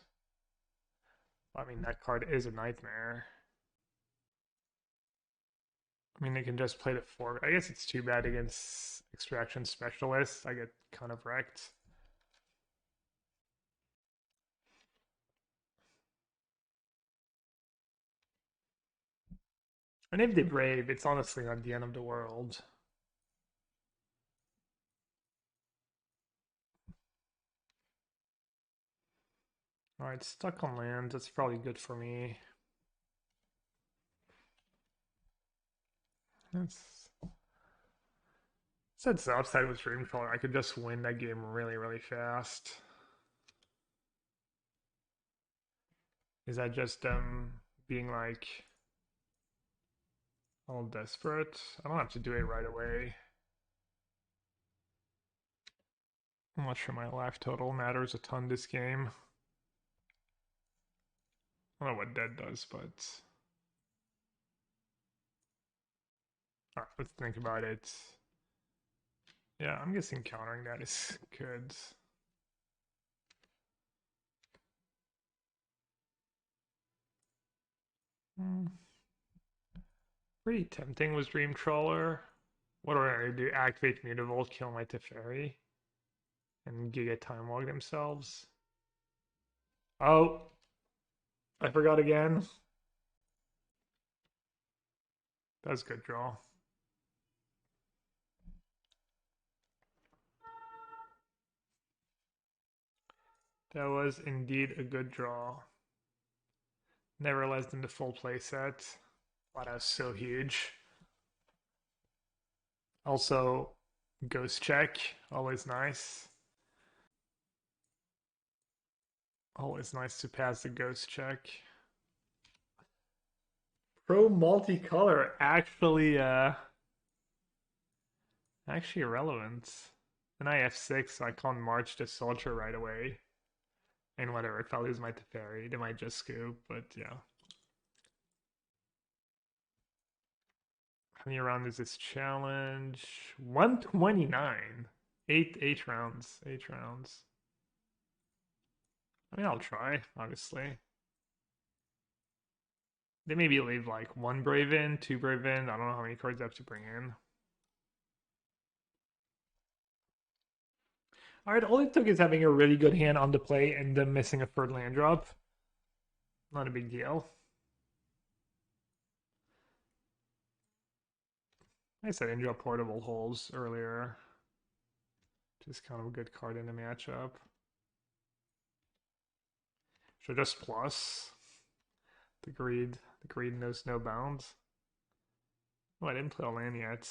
Speaker 2: I mean, that card is a nightmare. I mean, they can just play the 4. I guess it's too bad against Extraction Specialists. I get kind of wrecked. And if they Brave, it's honestly not the end of the world. Alright, stuck on land. That's probably good for me. That's the upside with Dreamcrawler. I could just win that game really, really fast. Is that just them being like all desperate? I don't have to do it right away. I'm not sure my life total matters a ton this game. I don't know what dead does, but... Alright, let's think about it. Yeah, I'm guessing countering that is good. Pretty tempting was Dream Trawler. What do I do? Activate Mutavault, kill my Teferi, and Giga Time Log themselves. Oh! I forgot again. That's a good draw. That was indeed a good draw. Never less than the full playset. Wow, that was so huge. Also, Ghost Check, always nice. Always nice to pass the Ghost Check. Pro Multicolor, actually irrelevant. Then I F6, so I can't march the soldier right away. And whatever, if I lose my Teferi, they might just scoop, but yeah. How many rounds is this challenge? 129. Eight rounds. 8 rounds. I mean, I'll try, obviously. They maybe leave like 1 Brave in, 2 Brave in. I don't know how many cards I have to bring in. Alright, all it took is having a really good hand on the play and them missing a 3rd land drop. Not a big deal. I said in drop Portable Holes earlier. Just kind of a good card in the matchup. Should just plus. The greed knows no bounds. Oh, I didn't play a land yet.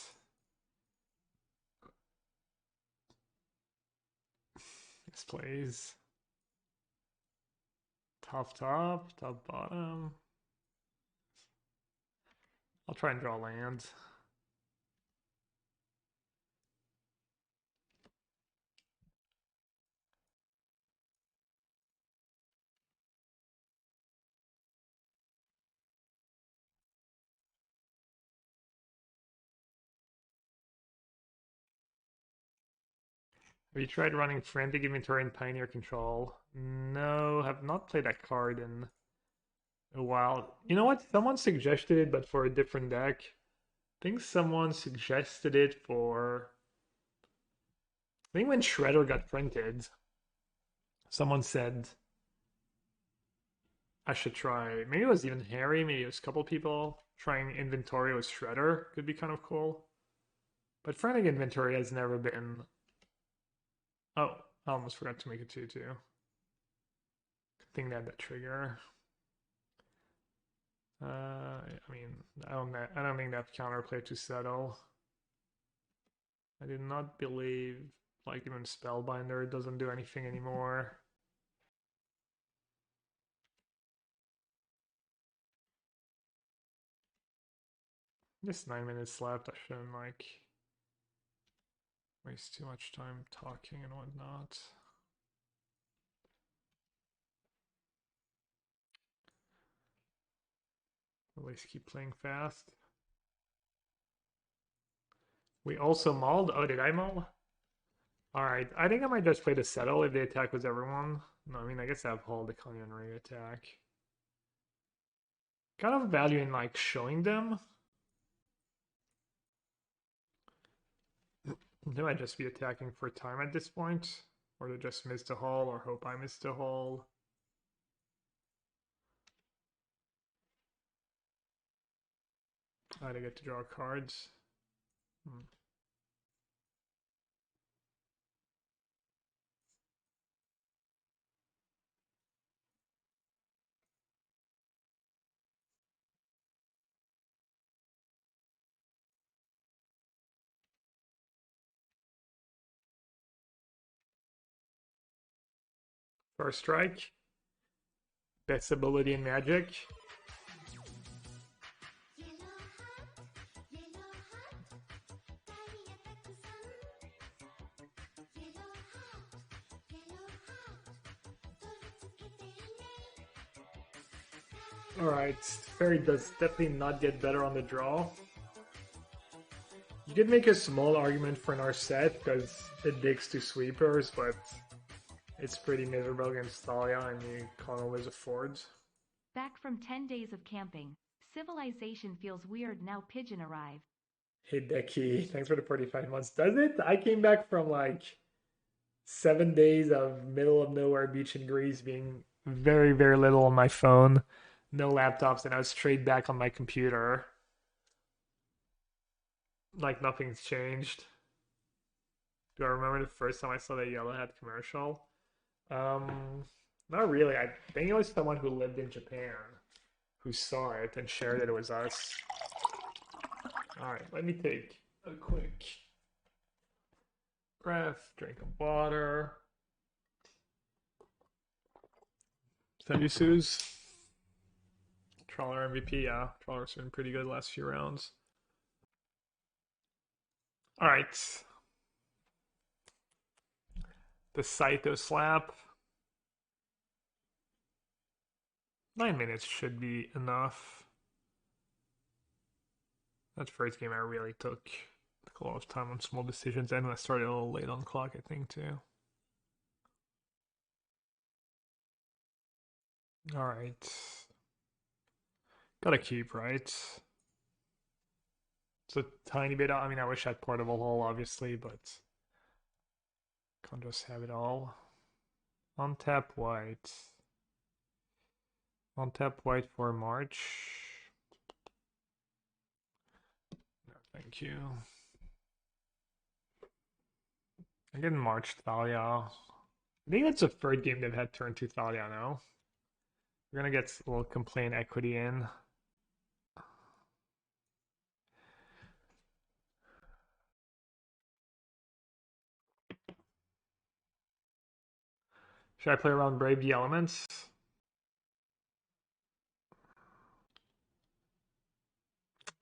Speaker 2: Yes, please. Top, top, bottom. I'll try and draw land. Have you tried running Frantic Inventory and Pioneer Control? No, have not played that card in a while. You know what? Someone suggested it, but for a different deck. I think someone suggested it for... I think when Shredder got printed, someone said I should try... Maybe it was even Harry, maybe it was a couple people trying Inventory with Shredder. Could be kind of cool. But Frantic Inventory has never been... Oh, I almost forgot to make a 2-2. Good thing they had that trigger. I mean, I don't think that counterplay to settle. I do not believe, like, even Spellbinder doesn't do anything anymore. Just 9 minutes left. I shouldn't, like, waste too much time talking and whatnot. At least keep playing fast. We also mauled. Oh, did I maul? Alright, I think I might just play the settle if the attack was everyone. No, I mean, I guess I have hold, the Kalyan Ring attack. Kind of value in, like, showing them. They might just be attacking for time at this point. Or to just miss the haul, or hope I miss the haul. I get to draw cards. First strike. Best ability in Magic. Alright, Fairy does definitely not get better on the draw. You could make a small argument for our set because it digs to sweepers, but it's pretty miserable against Thalia and you can't always afford.
Speaker 1: Back from 10 days of camping. Civilization feels weird now Pigeon arrived.
Speaker 2: Hideki, thanks for the 45 months. Does it? I came back from like 7 days of middle of nowhere beach in Greece being very, very little on my phone. No laptops, and I was straight back on my computer. Like nothing's changed. Do I remember the first time I saw the yellowhat commercial? Not really. I think it was someone who lived in Japan who saw it and shared that it was us. Alright, let me take a quick breath, drink of water. Senjutsu's Trawler MVP, yeah. Trawler's been pretty good last few rounds. Alright. The Saito slap. 9 minutes should be enough. That first game I really took a lot of time on small decisions, and I started a little late on the clock, I think, too. Alright. Gotta keep, right? It's a tiny bit, I mean, I wish I had portable hull, obviously, but can't just have it all. Untap white. Untap white for March. No, thank you. I get March Thalia. I think that's the third game they've had turn 2 Thalia now. We're gonna get a little complaint equity in. Should I play around Brave the Elements?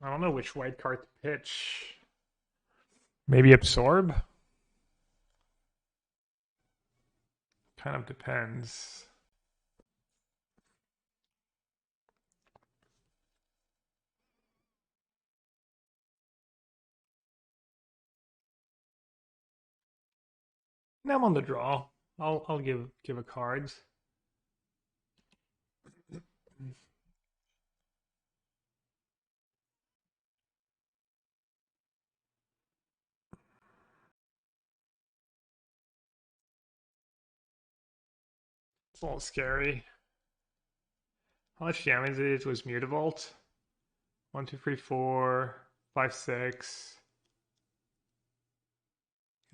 Speaker 2: I don't know which white card to pitch. Maybe Absorb? Kind of depends. Now I'm on the draw. I'll give a cards. It's a little scary. How much damage it was Mutavault? 1, 2, 3, 4, 5, 6.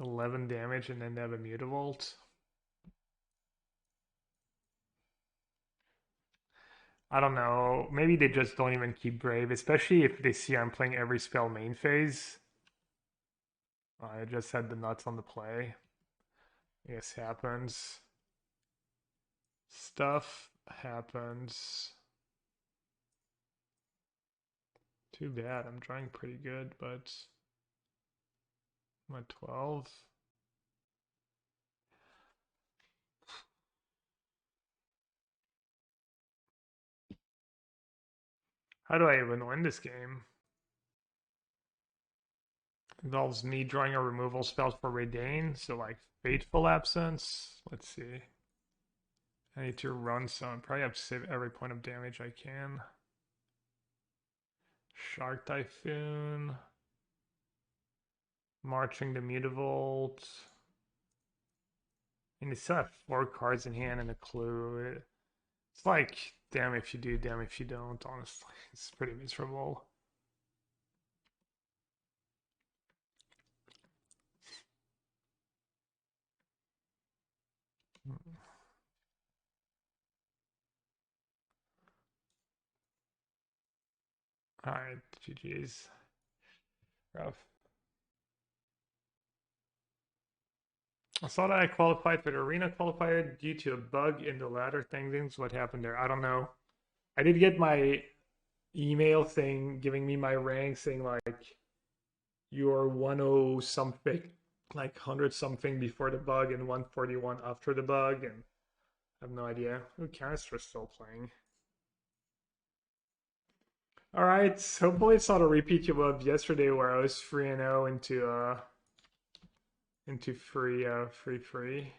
Speaker 2: 11 damage and then they have a Mutavault. I don't know. Maybe they just don't even keep Brave, especially if they see I'm playing every spell main phase. I just had the nuts on the play. I guess happens. Stuff happens. Too bad. I'm drawing pretty good, but I'm at 12. How do I even win this game? Involves me drawing a removal spell for Redain, so like Fateful Absence. Let's see. I need to run some. Probably have to save every point of damage I can. Shark Typhoon. Marching the Mutavault. And they still have 4 cards in hand and a clue. It's like, damn if you do, damn if you don't, honestly. It's pretty miserable. Alright, GG's. Rough. I saw that I qualified for the arena qualifier due to a bug in the ladder things. What happened there? I don't know. I did get my email thing giving me my rank saying like you're 10 something, like 100 something before the bug and 141 after the bug, and I have no idea. Ooh, Canister's still playing. Alright, hopefully it's not a repeat of yesterday where I was 3-0 into free.